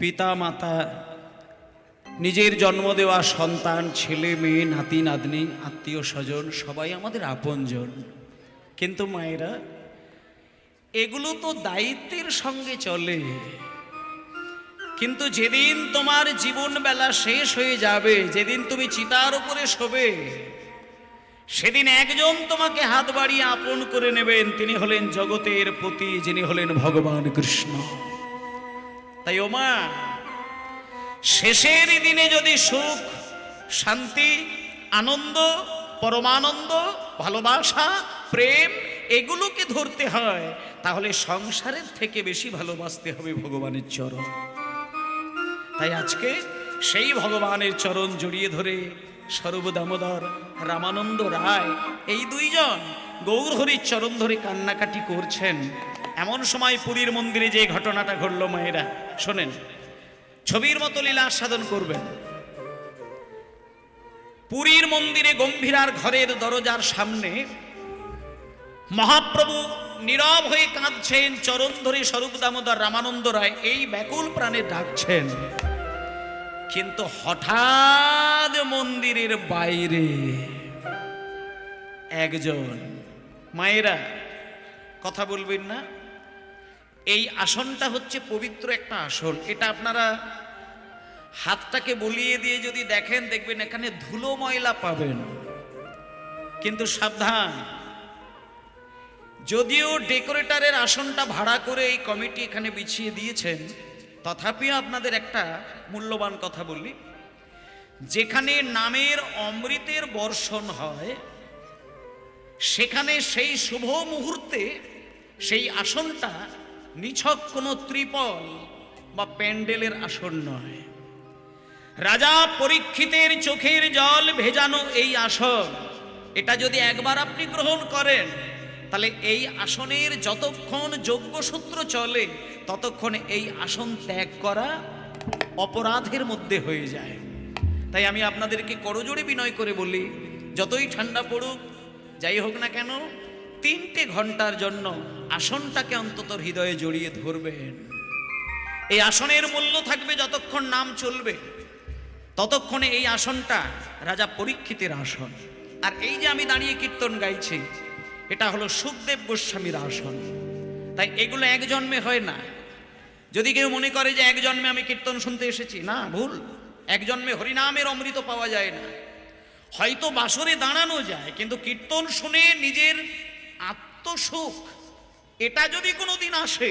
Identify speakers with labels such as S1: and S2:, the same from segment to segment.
S1: পিতা মাতা, নিজের জন্ম দেওয়া সন্তান, ছেলে মেয়ে, নাতি নাতনি, আত্মীয় স্বজন সবাই আমাদের আপনজন। কিন্তু মায়েরা, এগুলো তো দায়িত্বের সঙ্গে চলে। কিন্তু যেদিন তোমার জীবন বেলা শেষ হয়ে যাবে, যেদিন তুমি চিতার উপরে শোবে, সেদিন একজন তোমাকে হাত বাড়িয়ে আপন করে নেবেন। তিনি হলেন জগতের পতি, যিনি হলেন ভগবান কৃষ্ণ। তাই ও মা, শেষের দিনে যদি সুখ, শান্তি, আনন্দ, পরমানন্দ, ভালোবাসা, প্রেম এগুলোকে ধরতে হয়, তাহলে সংসারের থেকে বেশি ভালোবাসতে হবে ভগবানের চরণ। তাই আজকে সেই ভগবানের চরণ জড়িয়ে ধরে স্বরূপ দামোদর, রামানন্দ রায় এই দুইজন গৌরহরির চরণ ধরে কান্নাকাটি করছেন। এমন সময় পুরীর মন্দিরে যে ঘটনাটা ঘটল মায়েরা, শোনেন। ছবির মতো লীলা আস্বাদন করবেন। পুরীর মন্দিরে গম্ভীরার ঘরের দরজার সামনে মহাপ্রভু নীরব হয়ে কাঁদছেন, চরণ ধরে স্বরূপ দামোদর, রামানন্দ রায় এই ব্যাকুল প্রাণে ডাকছেন। কিন্তু হঠাৎ মন্দিরের বাইরে একজন, মায়েরা কথা বলবেন না, এই আসনটা হচ্ছে পবিত্র একটা আসন। এটা আপনারা হাতটাকে বলিয়ে দিয়ে যদি দেখেন, দেখবেন এখানে ধুলো ময়লা পাবেন। কিন্তু সাবধান, যদিও ডেকোরেটরের আসনটা ভাড়া করে এই কমিটি এখানে বিছিয়ে দিয়েছেন, তথাপিও আপনাদের একটা মূল্যবান কথা বলি। যেখানে নামের অমৃতের বর্ষণ হয়, সেখানে সেই শুভ মুহূর্তে সেই আসনটা নিছক কোনো ত্রিপল বা প্যান্ডেলের আসন নয়। রাজা পরীক্ষিতের চোখের জল ভেজানো এই আসন, এটা যদি একবার আপনি গ্রহণ করেন, তাহলে এই আসনের যতক্ষণ যজ্ঞসূত্র চলে, ততক্ষণ এই আসন ত্যাগ করা অপরাধের মধ্যে হয়ে যায়। তাই আমি আপনাদেরকে করজোড়ে বিনয় করে বলি, যতই ঠান্ডা পড়ুক, যাই হোক না কেন, 3 ঘন্টার জন্য আসনটাকে অন্তত হৃদয়ে জড়িয়ে ধরবেন। এই আসনের মূল্য থাকবে যতক্ষণ নাম চলবে, ততক্ষণে এই আসনটা রাজা পরীক্ষিতের আসন। আর এই যে আমি দাঁড়িয়ে কীর্তন গাইছি, এটা হলো সুখদেব গোস্বামীর আসন। তাই এগুলো এক জন্মে হয় না। যদি কেউ মনে করে যে এক জন্মে আমি কীর্তন শুনতে এসেছি, না, ভুল। এক জন্মে হরিনামের অমৃত পাওয়া যায় না। হয়তো বাসরে দাঁড়ানো যায়, কিন্তু কীর্তন শুনে নিজের আত্মসুখ এটা যদি কোনোদিন আসে,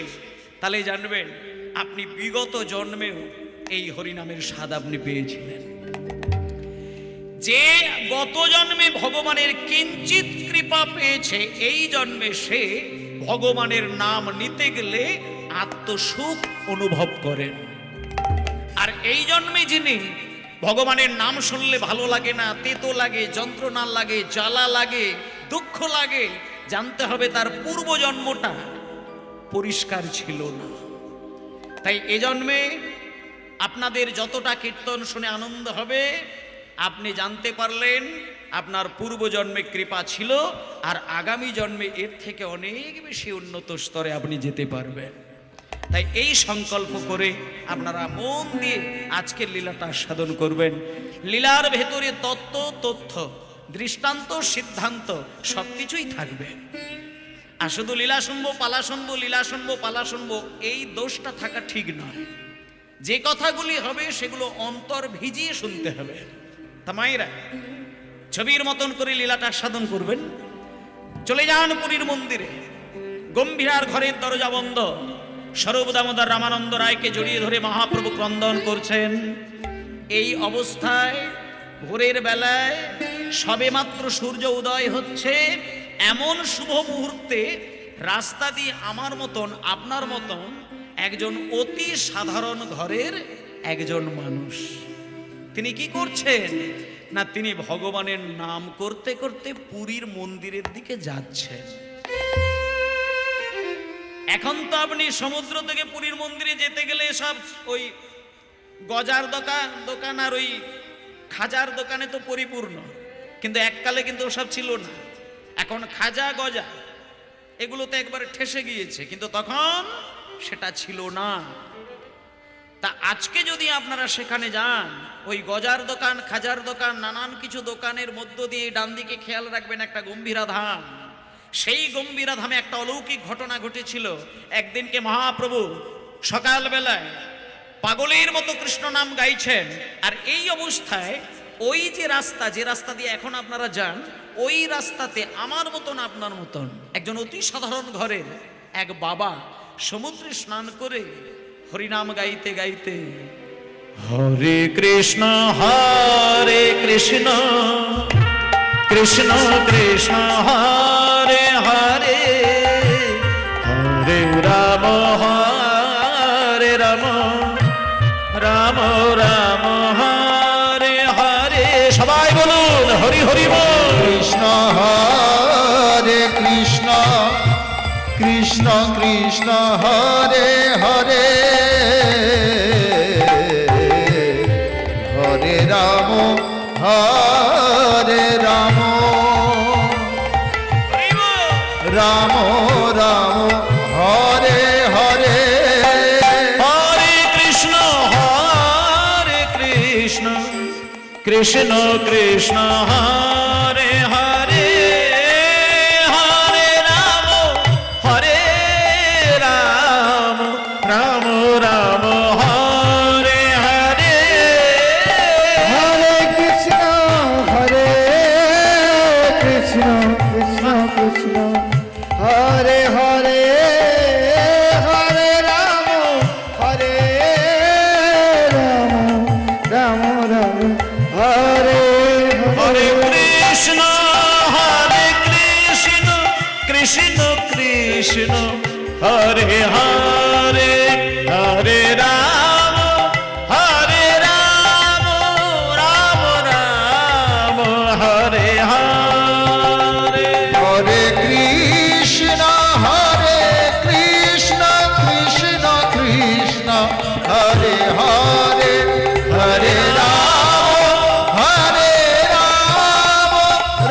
S1: তাহলে জানবেন আপনি বিগত জন্মেও এই হরিনামের স্বাদ আপনি পেয়েছিলেন। যে গত জন্মে ভগবানের কিঞ্চিত কৃপা পেয়েছে, এই জন্মে সে ভগবানের নাম নিতে গেলে আত্মসুখ অনুভব করেন। আর এই জন্মে যিনি ভগবানের নাম শুনলে ভালো লাগে না, তেতো লাগে, যন্ত্রণা লাগে, জ্বালা লাগে, দুঃখ লাগে, জানতে হবে তার পূর্ব জন্মটা পরিষ্কার ছিল না। তাই এ জন্মে আপনাদের যতটা কীর্তন শুনে আনন্দ হবে, আপনি জানতে পারলেন আপনার পূর্বজন্মে কৃপা ছিল, আর আগামী জন্মে এর থেকে অনেক বেশি উন্নত স্তরে আপনি যেতে পারবেন। তাই এই সংকল্প করে আপনারা মন দিয়ে আজকের লীলাটা সাধন করবেন। লীলার ভেতরে তত্ত্ব, তথ্য, দৃষ্টান্ত, সিদ্ধান্ত সবকিছুই থাকবে। আর শুধু লীলা শুনবো, পালা শুনবো, লীলা শুনবো, পালা শুনবো, এই দোষটা থাকা ঠিক নয়। যে কথাগুলি হবে সেগুলো অন্তর ভিজিয়ে শুনতে হবে। তা মায়েরা, ছবির মতন করে লীলাটা সাধন করবেন। চলে যান পুরীর মন্দিরে। গম্ভীরার ঘরের দরজা বন্ধ। স্বরূপ দামোদর, রামানন্দ রায়কে জড়িয়ে ধরে মহাপ্রভু ক্রন্দন করছেন। এই অবস্থায় ভোরের বেলায় সবেমাত্র সূর্য উদয় হচ্ছে, এমন শুভ মুহূর্তে রাস্তা দিয়ে আমার মতন, আপনার মতন একজন অতি সাধারণ ঘরের একজন মানুষ, তিনি কি করছেন না, তিনি ভগবানের নাম করতে করতে পুরীর মন্দিরের দিকে যাচ্ছেন। এখন তো আপনি সমুদ্র থেকে পুরীর মন্দিরে যেতে গেলে সব ওই গজার দোকান আর ওই খাজার দোকানে তো পরিপূর্ণ, কিন্তু এককালে কিন্তু ওসব ছিল না। এখন খাজা গজা এগুলো তো একবারে ঠেসে গিয়েছে, কিন্তু তখন সেটা ছিল না। তা আজকে যদি আপনারা সেখানে যান, ওই গজার দোকান, খাজার দোকান, নানান কিছু দোকানের মধ্য দিয়ে ডান দিকে খেয়াল রাখবেন একটা গম্ভীরা ধাম। সেই গম্ভীরা ধামে একটা অলৌকিক ঘটনা ঘটেছিল। একদিনকে মহাপ্রভু সকালবেলায় পাগলের মতো কৃষ্ণ নাম গাইছেন, আর এই অবস্থায় ওই যে রাস্তা, যে রাস্তা দিয়ে এখন আপনারা যান, ওই রাস্তাতে আমার মতন আপনার মতন একজন অতি সাধারণ ঘরের এক বাবা সমুদ্রে স্নান করে হরিনাম গাইতে গাইতে হরে কৃষ্ণ কৃষ্ণ কৃষ্ণ হরে হরে, হরে রাম রাম রাম হরে হরে। সবাই বলুন হরি হরি বল।
S2: কৃষ্ণ হরে কৃষ্ণ কৃষ্ণ কৃষ্ণ হরে হরে, হরে রাম হরে রাম, রাম রাম হরে হরে,
S1: হরে কৃষ্ণ কৃষ্ণ কৃষ্ণ হরে হরে, হরে রাম রাম রাম হরে হরে,
S2: হরে কৃষ্ণ কৃষ্ণ কৃষ্ণ হরে হরে, হরে রাম রাম রাম হরে
S1: হরে কৃষ্ণ কৃষ্ণ কৃষ্ণ হরে হরে, হরে রাম রাম রাম হরে হরে,
S2: হরে কৃষ্ণ কৃষ্ণ কৃষ্ণ হরে হরে, হরে রাম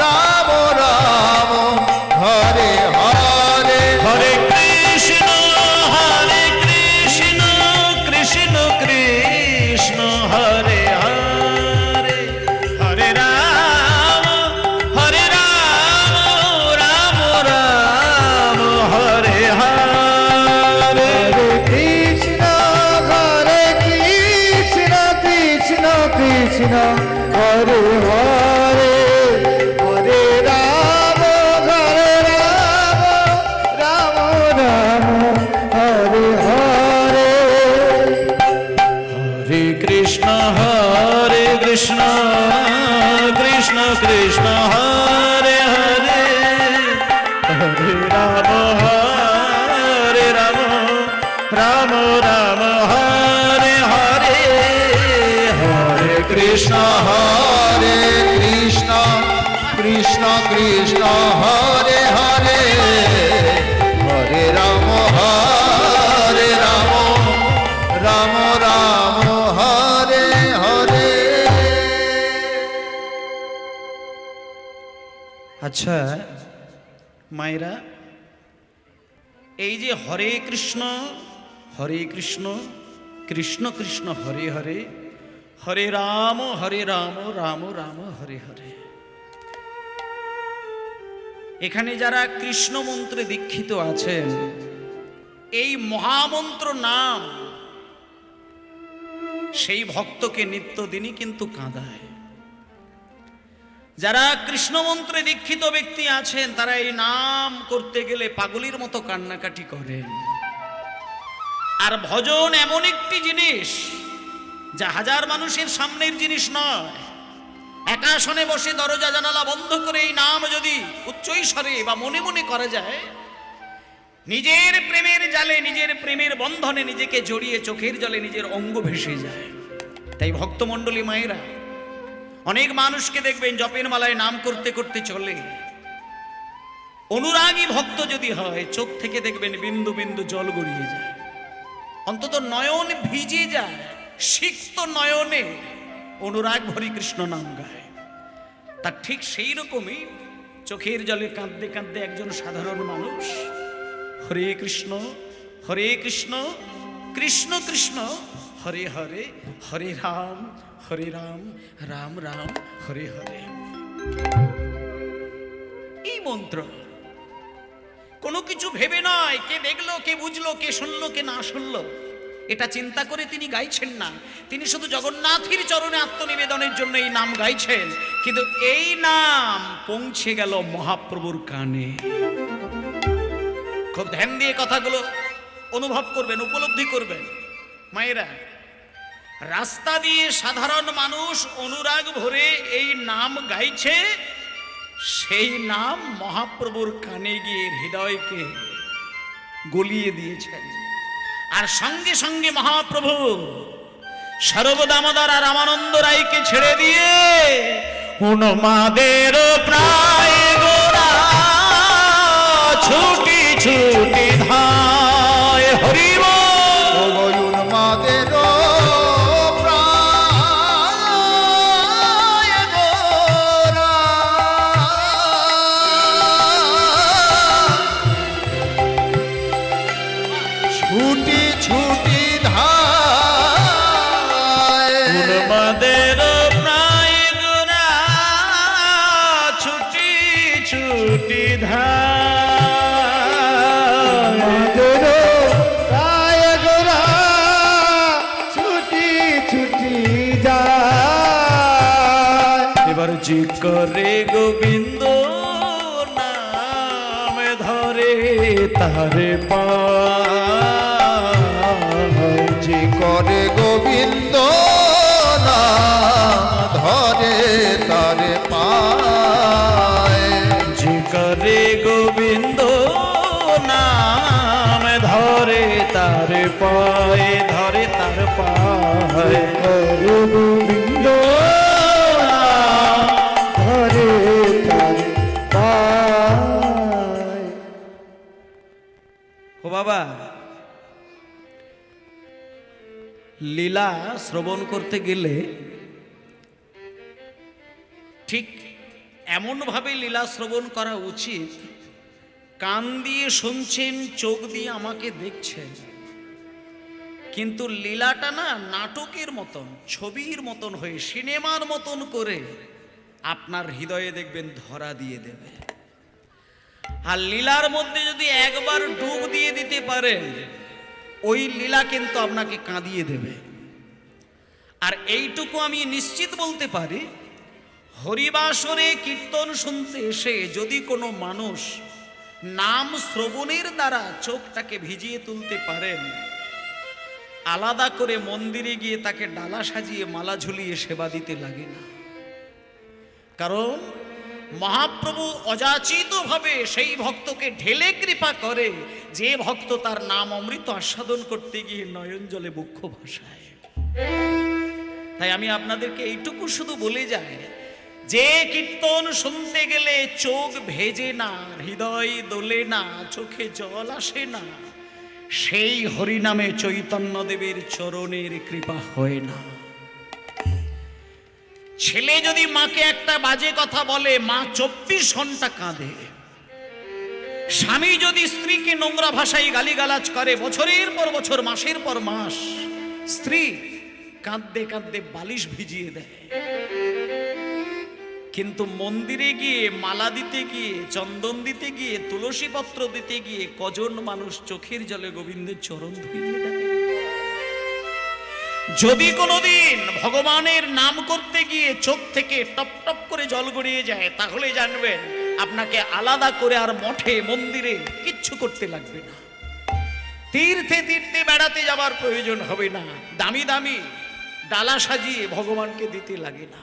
S2: রাম রাম হরে হরে,
S1: হরে কৃষ্ণ কৃষ্ণ কৃষ্ণ হরে হরে, হরে রাম রাম রাম হরে হরে,
S2: হরে কৃষ্ণ কৃষ্ণ কৃষ্ণ হরে হরে, হরে রাম রাম রাম হরে হরে,
S1: হরে কৃষ্ণ কৃষ্ণ কৃষ্ণ হরে হরে, হরে রাম রাম রাম হরে হরে, হরে কৃষ্ণ
S2: কৃষ্ণ কৃষ্ণ কৃষ্ণ হরে হরে, হরে রাম রাম রাম হরে হরে।
S1: আচ্ছা মায়েরা, এই যে হরে কৃষ্ণ কৃষ্ণ কৃষ্ণ হরে হরে, হরে রাম রাম রাম হরে হরে, এখানে যারা কৃষ্ণ মন্ত্রে দীক্ষিত আছেন, এই মহামন্ত্র নাম সেই ভক্তকে নিত্যদিনই কিন্তু কাঁদায়। যারা কৃষ্ণ মন্ত্রে দীক্ষিত ব্যক্তি আছেন, তারা এই নাম করতে গেলে পাগলির মতো কান্নাকাটি করেন। আর ভজন এমন একটি জিনিস যা হাজার মানুষের সামনের জিনিস নয়। একা আসনে বসে দরজা জানালা বন্ধ করে এই নাম যদি উচ্চৈস্বরে বা মনে মনে করা যায়, নিজের প্রেমের জালে, নিজের প্রেমের বন্ধনে নিজেকে জড়িয়ে চোখের জলে নিজের অঙ্গ ভেসে যায়। তাই ভক্তমণ্ডলী মায়েরা, অনেক মানুষকে দেখবেন জপের মালায় নাম করতে করতে চলে। অনুরাগী ভক্ত যদি হয়, চোখ থেকে দেখবেন বিন্দু বিন্দু জল গড়িয়ে যায়, অন্তত নয়ন ভিজে যায়, সিক্ত নয়নে অনুরাগ ভরি কৃষ্ণ নাম গায়। তার ঠিক সেই রকমই চোখের জলে কাঁদতে কাঁদতে একজন সাধারণ মানুষ হরে কৃষ্ণ কৃষ্ণ কৃষ্ণ হরে হরে, হরে রাম, রাম রাম, হরে হরে। এই মন্ত্র কোনো কিছু ভেবে নয়, কে দেখলো, কে বুঝলো, কে শুনলো, কে না শুনলো, এটা চিন্তা করে তিনি গাইছেন না। তিনি শুধু জগন্নাথের চরণে আত্মনিবেদনের জন্য এই নাম গাইছেন, কিন্তু এই নাম পৌঁছে গেল মহাপ্রভুর কানে। খুব ধ্যান দিয়ে কথাগুলো অনুভব করবেন, উপলব্ধি করবেন। মায়েরা, রাস্তা দিয়ে সাধারণ মানুষ অনুরাগ ভরে এই নাম গাইছে, সেই নাম মহাপ্রভুর কানে গিয়ে হৃদয়কে গলিয়ে দিয়েছেন। আর সঙ্গে সঙ্গে মহাপ্রভু সর্বদামোদর আর রামানন্দ রায়কে ছেড়ে দিয়ে উন্মাদের প্রায় গোরা ছুটি ছুটি ধায় হরিব
S2: উন্মাদের ছুটি ছুটি ধায়
S1: উন্মাদের প্রায় গোরা ছুটি ছুটি ধায়
S2: রায় গোরা ছুটি ছুটি যায়।
S1: এবার জি করে গোবিন্দ নাম ধরে তারে পায়,
S2: যে করে গোবিন্দ নাম ধরে তারে পায়।
S1: জি করে গোবিন্দ নাম ধরে তারে পায়, ধরে তার পায়,
S2: গোবিন্দ ধরে তারে পায়।
S1: ও বাবা, লীলা শ্রবণ করতে গেলে ঠিক এমন ভাবে লীলা শ্রবণ করা উচিত, কান দিয়ে শুনছেন, চোখ দিয়ে আমাকে দেখছেন, কিন্তু লীলাটা না নাটকের মতন, ছবির মতন হয়ে, সিনেমার মতন করে আপনার হৃদয়ে দেখবেন ধরা দিয়ে দেবে। আর লীলার মধ্যে যদি একবার ডুব দিয়ে দিতে পারেন, ওই লীলা কিন্তু আপনাকে কাঁদিয়ে দেবে। আর এইটুকু আমি নিশ্চিত বলতে পারি, হরিবাসরে কীর্তন শুনতে এসে যদি কোনো মানুষ নাম শ্রবণের দ্বারা চোখটাকে ভিজিয়ে তুলতে পারেন, আলাদা করে মন্দিরে গিয়ে তাকে ডালা সাজিয়ে মালা ঝুলিয়ে সেবা দিতে লাগে না। কারণ মহাপ্রভু অযাচিতভাবে সেই ভক্তকে ঢেলে কৃপা করে, যে ভক্ত তার নাম অমৃত আস্বাদন করতে গিয়ে নয়ন জলে বক্ষ ভাসায়। তাই আমি আপনাদেরকে এইটুকু শুধু বলে যাই, যে কীর্তন শুনতে গেলে চোখ ভেজে না, হৃদয় দোলে না, চোখে জল আসে না, সেই হরিনামে চৈতন্যদেবের চরণের কৃপা হয় না। ছেলে যদি মাকে একটা বাজে কথা বলে, মা 24 ঘন্টা কাঁদে। স্বামী যদি স্ত্রীকে নোংরা ভাষায় গালিগালাজ করে, বছরের পর বছর, মাসের পর মাস, স্ত্রী কাঁদতে কাঁদতে বালিশ ভিজিয়ে দেয়। কিন্তু মন্দিরে গিয়ে মালা দিতে গিয়ে, চন্দন দিতে গিয়ে, তুলসী পত্র দিতে গিয়ে কজন মানুষ চোখের জলে গোবিন্দের চরণ ধুইয়ে দেয়। যদি কোনোদিন ভগবানের নাম করতে গিয়ে চোখ থেকে টপ টপ করে জল গড়িয়ে যায়, তাহলে জানবেন আপনাকে আলাদা করে আর মঠে মন্দিরে কিচ্ছু করতে লাগবে না। তীর্থে তীর্থে বেড়াতে যাবার প্রয়োজন হবে না। দামি দামি ডালা সাজিয়ে ভগবানকে দিতে লাগে না।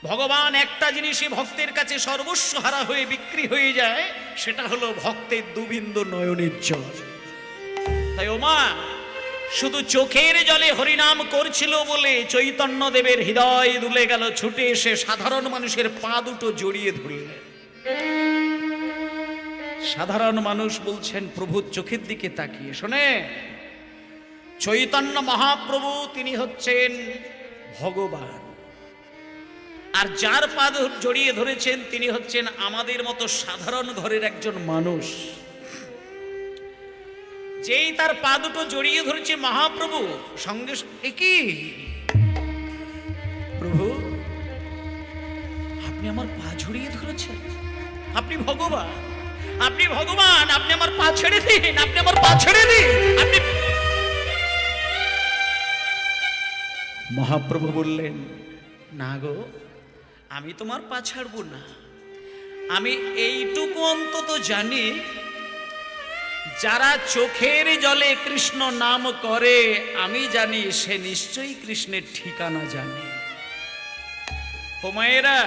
S1: ভগবান একটা জিনিসই ভক্তের কাছে সর্বস্ব হারা হয়ে বিক্রি হয়ে যায়, সেটা হলো ভক্তের দুবিন্দু নয়নের জল। তাই ওমা শুধু চোখের জলে হরিনাম করছিল বলে চৈতন্যদেবের হৃদয় দুলে গেল, ছুটে এসে সাধারণ মানুষের পা দুটো জড়িয়ে ধরলেন। সাধারণ মানুষ বলছেন প্রভুর চোখের দিকে তাকিয়ে, শোনে চৈতন্য মহাপ্রভু তিনি হচ্ছেন ভগবান, আর যার পা জড়িয়ে ধরেছেন তিনি হচ্ছেন আমাদের মতো সাধারণ ঘরের একজন মানুষ। যেই তার পা দুটো জড়িয়ে ধরেছে মহাপ্রভু, সঙ্গে কি প্রভু আপনি আমার পা জড়িয়ে ধরেছেন, আপনি ভগবান, আপনি ভগবান, আপনি আমার পা ছেড়ে দিন, আপনি আমার পা ছেড়ে দিন। আপনি মহাপ্রভু বললেন, না গো, আমি তোমার পা ছাড়বো না। আমি এইটুকু অন্তত জানি, যারা চোখের জলে কৃষ্ণ নাম করে, আমি জানি সে নিশ্চয়ই কৃষ্ণের ঠিকানা জানে। ও মায়েরা,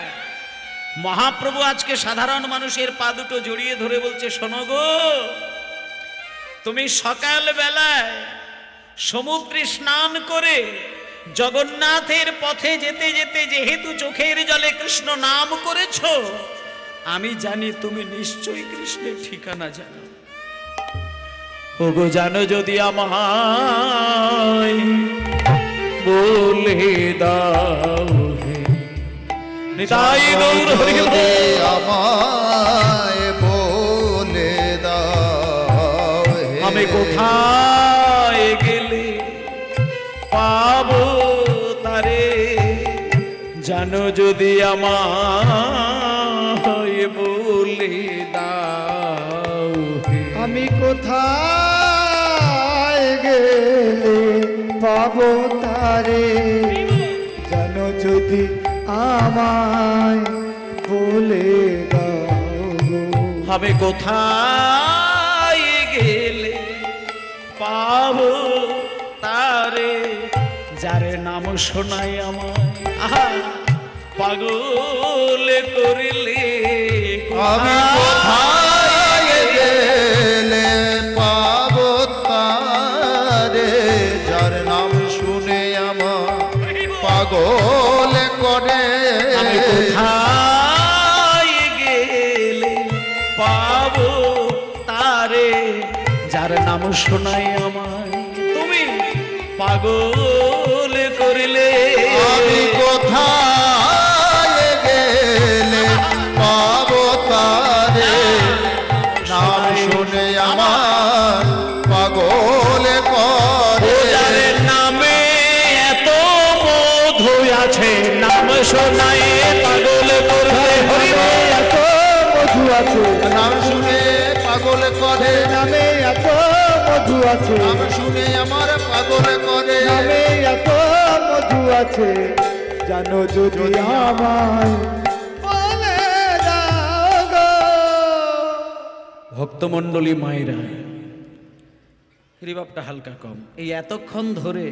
S1: মহাপ্রভু আজকে সাধারণ মানুষের পা দুটো জড়িয়ে ধরে বলছে, শোনো গো, তুমি সকাল বেলায় সমুদ্রে স্নান করে জগন্নাথের পথে যেতে যেতে যেহেতু চোখের জলে কৃষ্ণ নাম করেছো, আমি জানি তুমি নিশ্চয়ই কৃষ্ণের ঠিকানা জানো। ওগো জানো যদি আমায় বলে দাও হে নিতাই গৌর হরি বল।
S2: আমায় বলে দাও হে,
S1: আমি কোথায় গেলে পাবো তারে, জানো যদি আমায় বলে দাও হে।
S3: আমি কোথায় গেলে পাবো তারে, জানো যদি আমায় বলে দাও গো।
S1: আমি কোথায় গেলে পাবো তারে, যার নাম শোনাই আমায় আহা পাগল করিলে।
S2: আমি কোথায় গেলে পাবো তারে, যার নাম শুনে আমার পাগল করে।
S1: আমি কোথায় গেলে পাবো তারে, যার নাম শোনাই আমায় তুমি পাগল করিলে।
S2: আমি কোথায় গেলে পাবো তারে, নাম শুনে আমার পাগল করে।
S1: যার নামে এত মধু আছে, নাম শোনাই পাগল করবে। হরি বল।
S3: এত মধু আছে,
S2: নাম শুনে পাগল করে,
S3: নামে এত মধু আছে,
S2: নাম শুনে আমার পাগল করে।
S3: নামে এত মধু আছে, জানো যদি আমায় বলে দাও গো।
S1: ভক্তমণ্ডলী মায়েরা, রিবাবটা হালকা কম। এই এতক্ষণ ধরে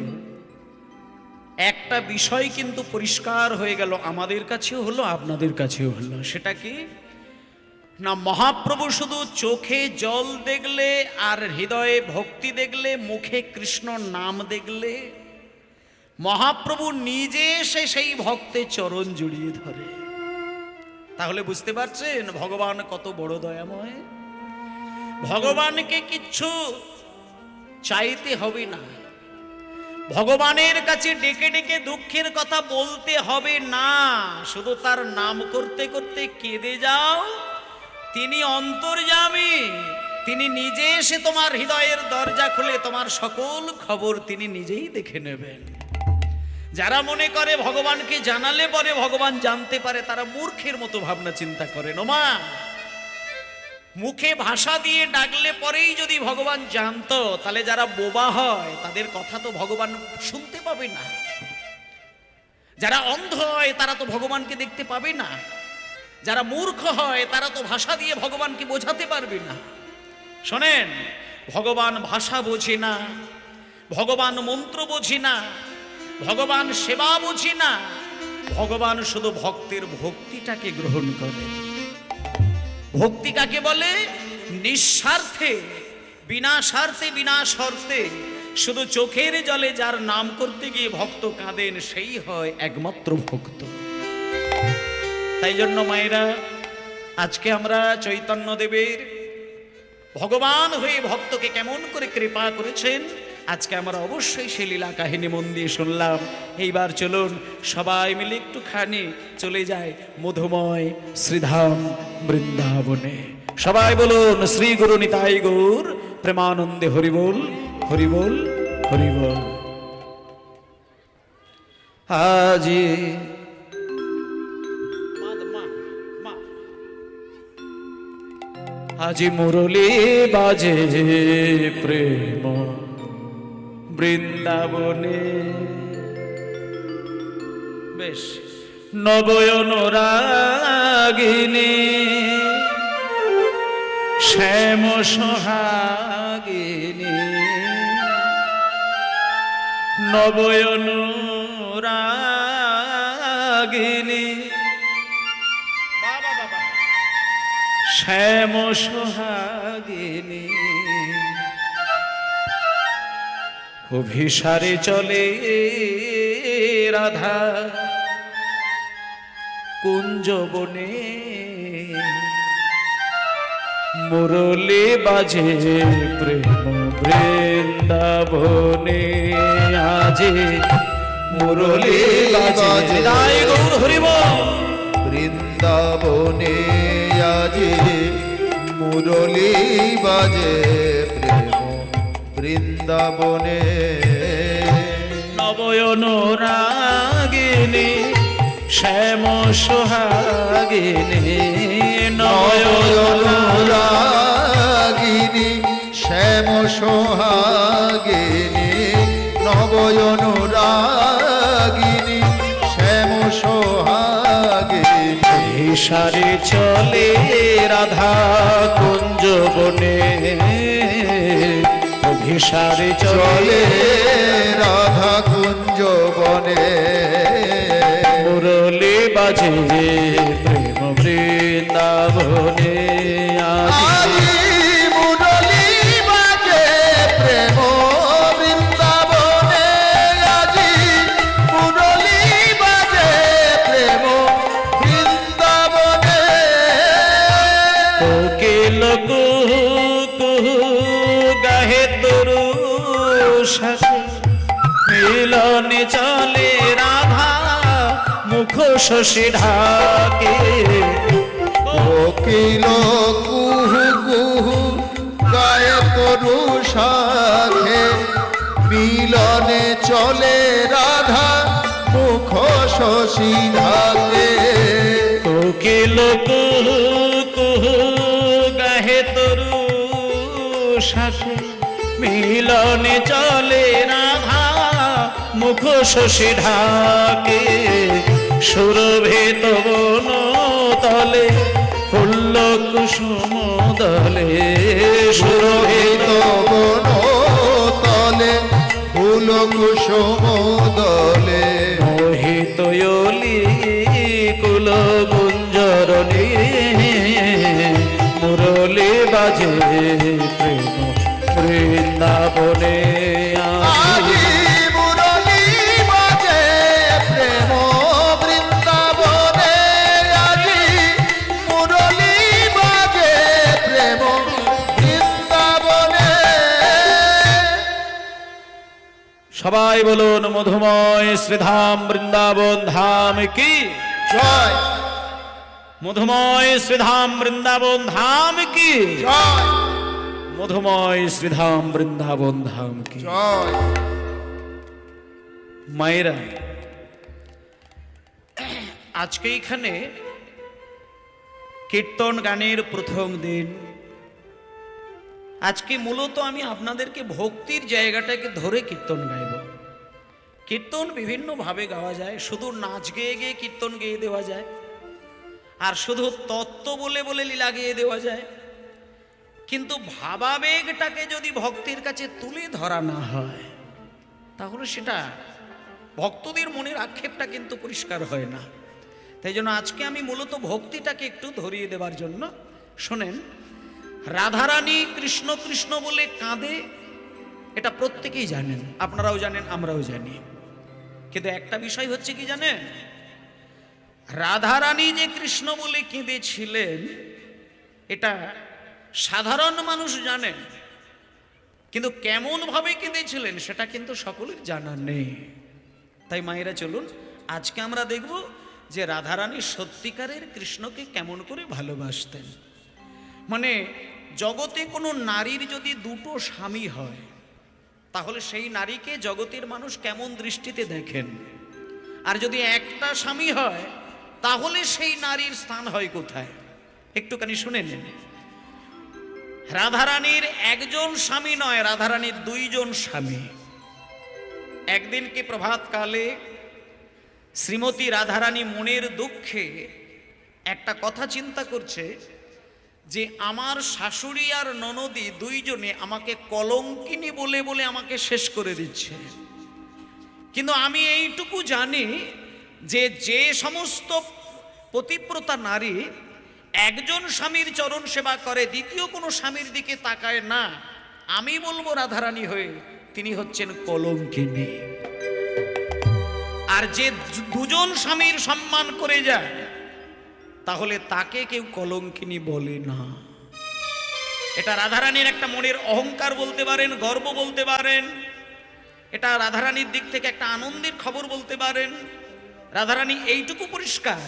S1: একটা বিষয় কিন্তু পরিষ্কার হয়ে গেল, আমাদের কাছেও হলো, আপনাদের কাছেও হলো। সেটা কি না, মহাপ্রভু শুধু চোখে জল দেখলে আর হৃদয়ে ভক্তি দেখলে, মুখে কৃষ্ণ নাম দেখলে, মহাপ্রভু নিজে এসে সেই ভক্তের চরণ জড়িয়ে ধরে। তাহলে বুঝতে পারছেন ভগবান কত বড় দয়াময়। ভগবানকে কিচ্ছু চাইতে হবে না, ভগবানের কাছে ডেকে ডেকে দুঃখের কথা বলতে হবে না, শুধু তার নাম করতে করতে কেঁদে যাও, তিনি অন্তর্যামী, তিনি নিজে এসে তোমার হৃদয়ের দরজা খুলে তোমার সকল খবর তিনি নিজেই দেখে নেবেন। যারা মনে করে ভগবানকে জানালে পরে ভগবান জানতে পারে, তারা মূর্খের মতো ভাবনা চিন্তা করেন। ওমা, মুখে ভাষা দিয়ে ডাকলে পরেই যদি ভগবান জানতো, তাহলে যারা বোবা হয় তাদের কথা তো ভগবান শুনতে পাবে না, যারা অন্ধ হয় তারা তো ভগবানকে দেখতে পাবে না, যারা মূর্খ হয় তারা তো ভাষা দিয়ে ভগবানকে বোঝাতে পারবে না। শোনেন, ভগবান ভাষা বোঝে না, ভগবান মন্ত্র বোঝে না, ভগবান সেবা বোঝে না, ভগবান শুধু ভক্তের ভক্তিটাকে গ্রহণ করে। ভক্তি কাকে বলে? নিঃস্বার্থে, বিনা স্বার্থে, বিনা শর্তে, শুধু চোখের জলে যার নাম করতে গিয়ে ভক্ত কাঁদেন, সেই হয় একমাত্র ভক্ত। তাই জন্য মায়েরা, আজকে আমরা চৈতন্যদেবের ভগবান হয়ে ভক্তকে কেমন করে কৃপা করেছেন, আজকে আমরা অবশ্যই সে লীলা কাহিনী মন দিয়ে শুনলাম। এইবার চলুন সবাই মিলে একটুখানি চলে যায় মধুময় শ্রীধাম বৃন্দাবনে। সবাই বলুন শ্রী গুরু নিতাই গৌর প্রেমানন্দে হরিবোল হরিবোল হরিবোল। আজি আজি মুরলী বাজে প্রেম বৃন্দাবনে, বেশ নবয়ন রাগিনী শ্যাম সোহাগিনী, নবয়ন রাগিনী শ্যাম সোহাগিনী, অভিসারে চলে রাধা কুঞ্জবনে, মুরলী বাজে প্রেম বৃন্দাবনে, আজি মুরলী বাজে হৃদয় গৌর হরিবোল
S2: বৃন্দাবনে, আজি মুরলী বাজে প্রেম বৃন্দাবনে,
S1: নবয়ন রাগিনী শ্যাম সোহাগিনী, নয়ন
S2: রাগিনী শ্যাম সোহাগিনী, নবয়ন রাগিনী শ্যাম সোহাগিনী,
S1: সারে চলে রাধা কুঞ্জবনে, অভিসারে
S2: চলে
S1: চলে
S2: রাধা কুঞ্জবনে,
S1: মুরলী বাজে প্রেম বৃন্দাবনে,
S2: আজি মুরলী বাজে প্রেম বৃন্দাবনে, আজি মুরলী বাজে প্রেম বৃন্দাবনে,
S1: কোকিল কুহু কুহু গাহে তরু শাখে, মিলনে চলে রাধা মুখ শশী ঢাকে,
S2: কোকিল কুহু কুহু গায়ে তরু শাখে, মিলনে চলে রাধা মুখ শশী ঢাকে,
S1: কোকিল কুহু কুহু গাহে তরু শাখে, মিলনে চলে রাধা মুখ শশী ঢাকে, সুরভিত বন তলে ফুল্ল কুসুম দলে, সুরভিত
S2: বন তলে ফুল কুসুম দলে,
S1: মোহিত অলি কুল গুঞ্জরণী, মুরলী বাজে প্রেম বৃন্দাবনে,
S2: আজি মুরলী বাজে প্রেম বৃন্দাবনে, আজি মুরলী বাজে প্রেম বৃন্দাবনে।
S1: সবাই বলুন মধুময় শ্রীধাম বৃন্দাবন ধাম কি
S2: জয়
S1: মধুময় শ্রীধাম বৃন্দাবন ধাম কি
S2: জয়
S1: মধুময় শ্রীধাম বৃন্দাবন ধাম কি
S2: জয়।
S1: মায়েরা, আজকে এখানে কীর্তন গানের প্রথম দিন। আজকে মূলত আমি আপনাদেরকে ভক্তির জায়গাটাকে ধরে কীর্তন গাইব। কীর্তন বিভিন্নভাবে গাওয়া যায়, শুধু নাচ গেয়ে গিয়ে কীর্তন গেয়ে দেওয়া যায়, আর শুধু তত্ত্ব বলে বলে লীলা গেয়ে দেওয়া যায়। কিন্তু ভাবাবেগটাকে যদি ভক্তির কাছে তুলে ধরা না হয়, তাহলে সেটা ভক্তদের মনের আক্ষেপটা কিন্তু পরিষ্কার হয় না। তাই জন্য আজকে আমি মূলত ভক্তিটাকে একটু ধরিয়ে দেওয়ার জন্য, শোনেন, রাধারানী কৃষ্ণ কৃষ্ণ বলে কাঁদে, এটা প্রত্যেকেই জানেন, আপনারাও জানেন, আমরাও জানি। কিন্তু একটা বিষয় হচ্ছে কি জানেন, রাধারানী যে কৃষ্ণ বলে কেঁদেছিলেন এটা সাধারণ মানুষ জানেন, কিন্তু কেমন ভাবে কেঁদেছিলেন সেটা কিন্তু সকলের জানা নেই। তাই মায়েরা চলুন আজকে আমরা দেখব যে রাধারানী সত্যিকারের কৃষ্ণকে কেমন করে ভালোবাসতেন। মানে জগতে কোনো নারীর যদি দুটো স্বামী হয় তাহলে সেই নারীকে জগতের মানুষ কেমন দৃষ্টিতে দেখেন, আর যদি একটা স্বামী হয় তাহলে সেই নারীর স্থান হয় কোথায়? একটুখানি শুনে নিন। রাধারানীর একজন স্বামী নয়, রাধারানীর দুইজন স্বামী। একদিনকে প্রভাতকালে শ্রীমতী রাধারানী মনের দুঃখে একটা কথা চিন্তা করছে যে আমার শাশুড়ি আর ননদী দুইজনে আমাকে কলঙ্কিনী বলে বলে আমাকে শেষ করে দিচ্ছে, কিন্তু আমি এইটুকু জানি যে যে সমস্ত পতিব্রতা নারী একজন স্বামীর চরণ সেবা করে, দ্বিতীয় কোনো স্বামীর দিকে তাকায় না, আমি বলবো রাধারানী হয়ে তিনি হচ্ছেন কলঙ্কিনী। আর যে দুজন স্বামীর সম্মান করে যায় তাহলে তাকে কেউ কলঙ্কিনী বলে না। এটা রাধারানীর একটা মনের অহংকার বলতে পারেন, গর্ব বলতে পারেন, এটা রাধারানীর দিক থেকে একটা আনন্দের খবর বলতে পারেন। রাধারানী এইটুকু পরিষ্কার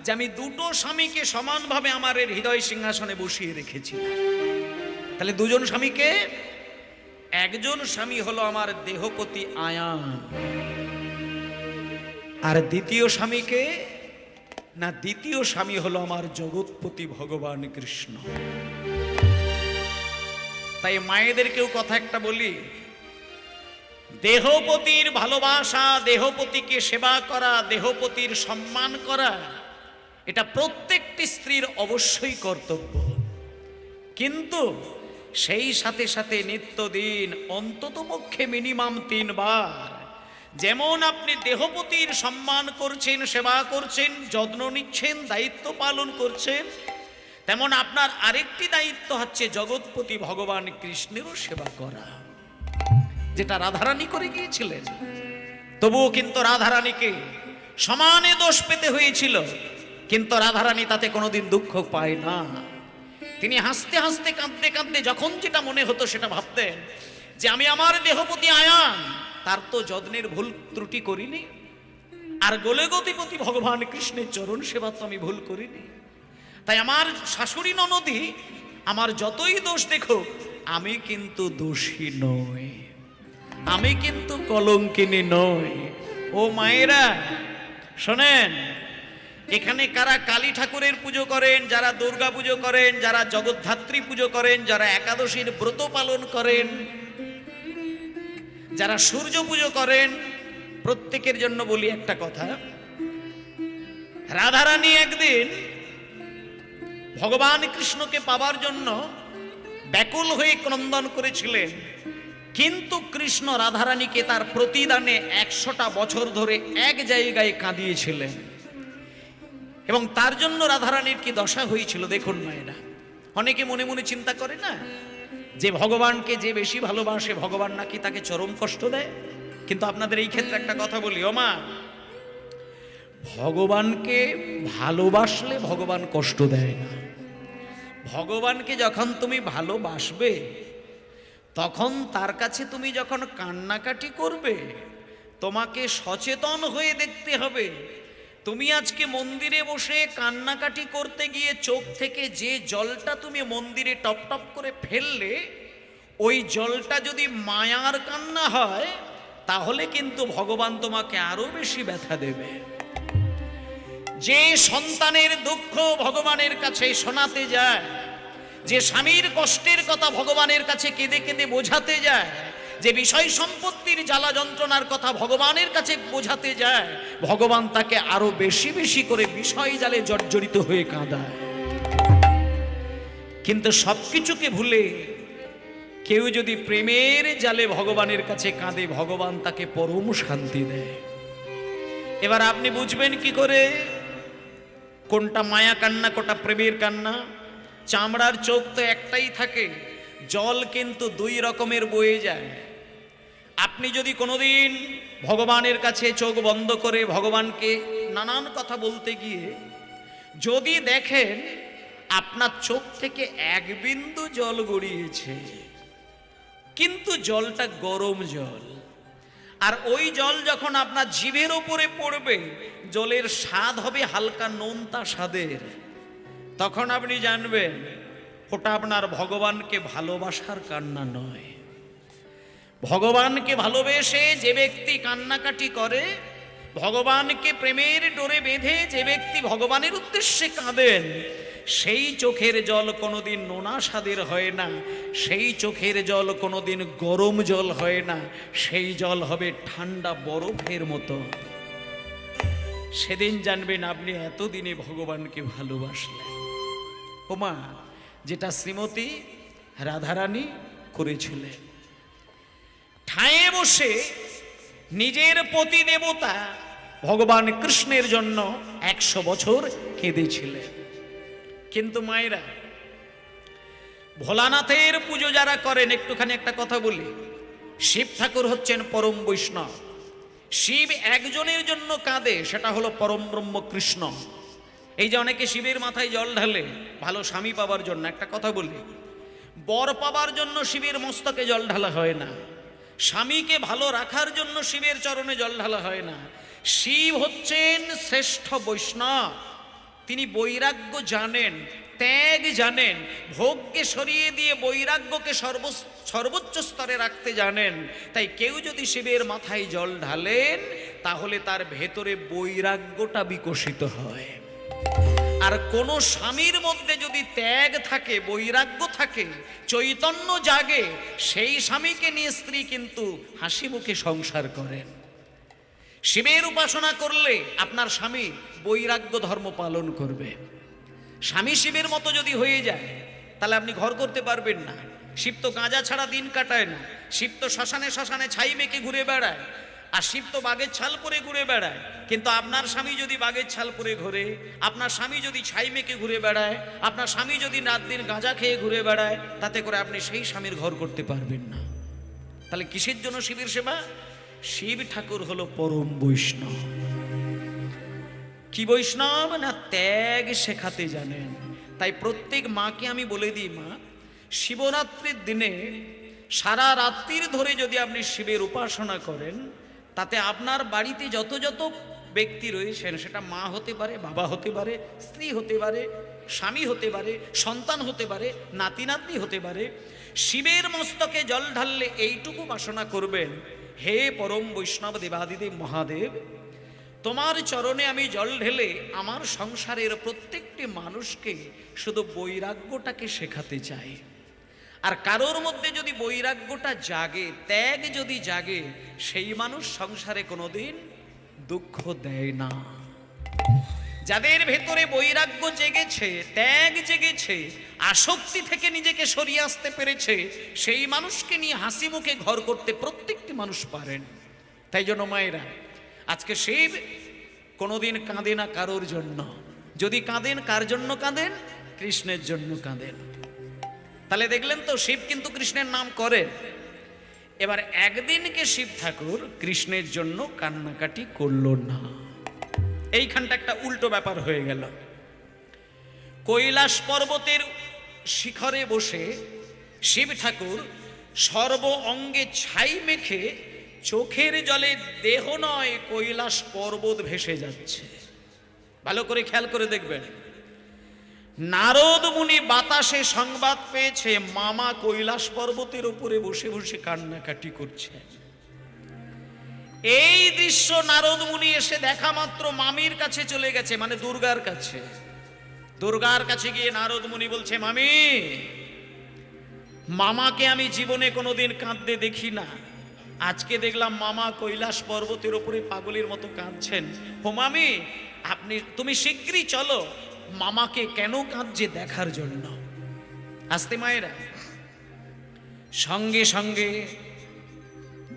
S1: যে আমি দুটো স্বামীকে সমানভাবে আমার হৃদয় সিংহাসনে বসিয়ে রেখেছি। তাহলে দুজন স্বামীকে, একজন স্বামী হলো আমার দেহপতি আয়ান, আর দ্বিতীয় স্বামীকে না, দ্বিতীয় স্বামী হলো আমার জগৎপতি ভগবান কৃষ্ণ। তাই মায়েদেরকেও কথা একটা বলি, দেহপতির ভালোবাসা, দেহপতিকে সেবা করা, দেহপতির সম্মান করা এটা প্রত্যেকটি স্ত্রীর অবশ্যই কর্তব্য। কিন্তু সেই সাথে সাথে নিত্যদিন অন্ততপক্ষে মিনিমাম 3 বার যেমন আপনি দেহপতির সম্মান করছেন, সেবা করছেন, যত্ন নিচ্ছেন, দায়িত্ব পালন করছেন, তেমন আপনার আরেকটি দায়িত্ব হচ্ছে জগৎপতি ভগবান কৃষ্ণেরও সেবা করা, যেটা রাধারানী করে গিয়েছিলেন। তবুও কিন্তু রাধারানীকে সমানে দোষ পেতে হয়েছিল, কিন্তু রাধারানী তাতে কোনোদিন দুঃখ পায় না। তিনি হাসতে হাসতে, কাঁদতে কাঁদতে যখন যেটা মনে হতো সেটা ভাবতেন যে আমি আমার দেহপতি আয়ান তার তো যত্নের ভুল ত্রুটি করিনি, আর গোলেগতিপতি ভগবান কৃষ্ণের চরণ সেবা তো আমি ভুল করিনি। তাই আমার শাশুড়ি ননদী আমার যতই দোষ দেখো, আমি কিন্তু দোষী নই, আমি কিন্তু কলঙ্কিনী নই। ও মায়েরা শোনেন, এখানে কারা কালী ঠাকুরের পুজো করেন, যারা দুর্গা পুজো করেন, যারা জগদ্ধাত্রী পুজো করেন, যারা একাদশীর ব্রত পালন করেন, যারা সূর্য পুজো করেন, প্রত্যেকের জন্য বলি একটা কথা। রাধারানী একদিন ভগবান কৃষ্ণকে পাবার জন্য ব্যাকুল হয়ে ক্রন্দন করেছিলেন, কিন্তু কৃষ্ণ রাধারানীকে তার প্রতিদানে 100টা বছর ধরে এক জায়গায় কাঁদিয়েছিলেন, এবং তার জন্য রাধারানীর কি দশা হয়েছিল দেখুন মায়েরা। অনেকে মনে মনে চিন্তা করে না যে ভগবানকে যে বেশি ভালোবাসে ভগবান নাকি তাকে চরম কষ্ট দেয়, কিন্তু আপনাদের এই ক্ষেত্রে একটা কথা বলি, ও মা, ভগবানকে ভালোবাসলে ভগবান কষ্ট দেয় না। ভগবানকে যখন তুমি ভালোবাসবে তখন তার কাছে তুমি যখন কান্নাকাটি করবে, তোমাকে সচেতন হয়ে দেখতে হবে। তুমি আজকে মন্দিরে বসে কান্নাকাটি করতে গিয়ে চোখ থেকে যে জলটা তুমি মন্দিরে টপ টপ করে ফেললে, ওই জলটা যদি মায়ার কান্না হয় তাহলে কিন্তু ভগবান তোমাকে আরো বেশি ব্যথা দেবে। যে সন্তানের দুঃখ ভগবানের কাছে শোনাতে যায়, যে স্বামীর কষ্টের কথা ভগবানের কাছে কেঁদে কেঁদে বোঝাতে যায়, যে বিষয় সম্পত্তির জ্বালা যন্ত্রণার কথা ভগবানের কাছে বোঝাতে যায়, ভগবান তাকে আরো বেশি বেশি করে বিষয় জালে জর্জরিত হয়ে কাঁদায়। কিন্তু সবকিছুকে ভুলে কেউ যদি প্রেমের জালে ভগবানের কাছে কাঁদে, ভগবান তাকে পরম শান্তি দেয়। এবার আপনি বুঝবেন কি করে কোনটা মায়া কান্না, কোনটা প্রেমের কান্না? চামড়ার চোখ তো একটাই থাকে, জল কিন্তু 2 রকমের বয়ে যায়। আপনি যদি কোনোদিন ভগবানের কাছে চোখ বন্ধ করে ভগবানকে নানান কথা বলতে গিয়ে যদি দেখেন আপনার চোখ থেকে 1 বিন্দু জল গড়িয়েছে, কিন্তু জলটা গরম জল, আর ওই জল যখন আপনার জিভের উপরে পড়বে জলের স্বাদ হবে হালকা নোনতা স্বাদের, তখন আপনি জানবেন ওটা আপনার ভগবানকে ভালোবাসার কান্না নয়। ভগবানকে ভালোবেসে যে ব্যক্তি কান্নাকাটি করে, ভগবানকে প্রেমের ডোরে বেঁধে যে ব্যক্তি ভগবানের উদ্দেশ্যে কাঁদেন, সেই চোখের জল কোনোদিন নোনা স্বাদের হয় না, সেই চোখের জল কোনোদিন গরম জল হয় না, সেই জল হবে ঠান্ডা বরফের মতো। সেদিন জানবেন আপনি এতদিনে ভগবানকে ভালোবাসলেন। ওমা, যেটা শ্রীমতী রাধারানী করেছিলেন। ঠায়ে বসে নিজের পতি দেবতা ভগবান কৃষ্ণের জন্য 100 বছর কেঁদেছিলেন। কিন্তু মায়েরা, ভোলানাথের পুজো যারা করেন, একটুখানি একটা কথা বলি, শিব ঠাকুর হচ্ছেন পরম বৈষ্ণব। শিব একজনের জন্য কাঁদে, সেটা হলো পরম ব্রহ্ম কৃষ্ণ। এই যে অনেকে শিবের মাথায় জল ঢালে ভালো স্বামী পাবার জন্য, একটা কথা বলি, বর পাবার জন্য শিবের মস্তকে জল ঢালা হয় না, স্বামীকে ভালো রাখার জন্য শিবের চরণে জল ঢালা হয় না। শিব হচ্ছেন শ্রেষ্ঠ বৈষ্ণব। তিনি বৈরাগ্য জানেন, ত্যাগ জানেন, ভোগকে সরিয়ে দিয়ে বৈরাগ্যকে সর্বোচ্চ স্তরে রাখতে জানেন। তাই কেউ যদি শিবের মাথায় জল ঢালেন, তাহলে তার ভেতরে বৈরাগ্যটা বিকশিত হয়। আর কোন স্বামীর মধ্যে যদি ত্যাগ থাকে, বৈরাগ্য থাকে, চৈতন্য জাগে, সেই স্বামীকে নিয়ে স্ত্রী কিন্তু হাসি মুখে সংসার করেন। শিবের উপাসনা করলে আপনার স্বামী বৈরাগ্য ধর্ম পালন করবে। স্বামী শিবের মতো যদি হয়ে যায়, তাহলে আপনি ঘর করতে পারবেন না। শিব তো গাঁজা ছাড়া দিন কাটায় না, শিব তো শ্মশানে শ্মশানে ছাই মেখে ঘুরে বেড়ায়, আর শিব তো বাঘের ছাল পরে ঘুরে বেড়ায়। কিন্তু আপনার স্বামী যদি বাঘের ছাল পরে ঘুরে, আপনার স্বামী যদি ছাই মেখে ঘুরে বেড়ায়, আপনার স্বামী যদি রাত দিন গাঁজা খেয়ে ঘুরে বেড়ায়, তাতে করে আপনি সেই স্বামীর ঘর করতে পারবেন না। তাহলে কিসের জন্য শিবের সেবা? শিব ঠাকুর হলো পরম বৈষ্ণব। কি বৈষ্ণব না, ত্যাগ শেখাতে জানেন। তাই প্রত্যেক মাকে আমি বলে দিই, মা, শিবরাত্রির দিনে সারা রাত্রির ধরে যদি আপনি শিবের উপাসনা করেন, তাতে আপনার বাড়িতে যত যত ব্যক্তি রয়েছেন, সেটা মা হতে পারে, বাবা হতে পারে, স্ত্রী হতে পারে, স্বামী হতে পারে, সন্তান হতে পারে, নাতি নাতনি হতে পারে, শিবের মস্তকে জল ঢাললে এইটুকু বাসনা করবেন, হে পরম বৈষ্ণব দেবাদিদেব মহাদেব, তোমার চরণে আমি জল ঢেলে আমার সংসারের প্রত্যেকটি মানুষকে শুধু বৈরাগ্যটাকে শেখাতে চাই। আর কারোর মধ্যে যদি বৈরাগ্যটা জাগে, ত্যাগ যদি জাগে, সেই মানুষ সংসারে কোনোদিন দুঃখ দেয় না। যাদের ভেতরে বৈরাগ্য জেগেছে, ত্যাগ জেগেছে, আসক্তি থেকে নিজেকে সরিয়ে আসতে পেরেছে, সেই মানুষকে নিয়ে হাসি মুখে ঘর করতে প্রত্যেকটি মানুষ পারেন। তাই জন্য মায়েরা, আজকে শিব কোনোদিন কাঁদে না কারোর জন্য। যদি কাঁদেন, কার জন্য কাঁদেন? কৃষ্ণের জন্য কাঁদেন। তাহলে দেখলেন তো, শিব কিন্তু কৃষ্ণের নাম করেন। এবার একদিনকে শিব ঠাকুর কৃষ্ণের জন্য কান্নাকাটি করল না। এইখানটা একটা উল্টো ব্যাপার হয়ে গেল। কৈলাস পর্বতের শিখরে বসে শিব ঠাকুর সর্ব অঙ্গে ছাই মেখে চোখের জলে দেহ নয় কৈলাস পর্বত ভেসে যাচ্ছে। ভালো করে খেয়াল করে দেখবেন। নারদ মুনি বাতাসে সংবাদ পেয়েছে মামা কৈলাস পর্বতের উপরে বসে বসে কান্নাকাটি করছে। এই দৃশ্য নারদ মুনি এসে দেখা মাত্র মামির কাছে চলে গেছে, মানে দুর্গার কাছে। দুর্গার কাছে গিয়ে নারদ মুনি বলছে, মামি, মামাকে আমি জীবনে কোনোদিন কাঁদতে দেখি না, আজকে দেখলাম মামা কৈলাস পর্বতের উপরে পাগলের মতো কাঁদছেন। ও মামি, তুমি শীঘ্রই চলো মামাকে কেন কাঁদছে দেখার জন্য। আসতে মায়েরা, সঙ্গে সঙ্গে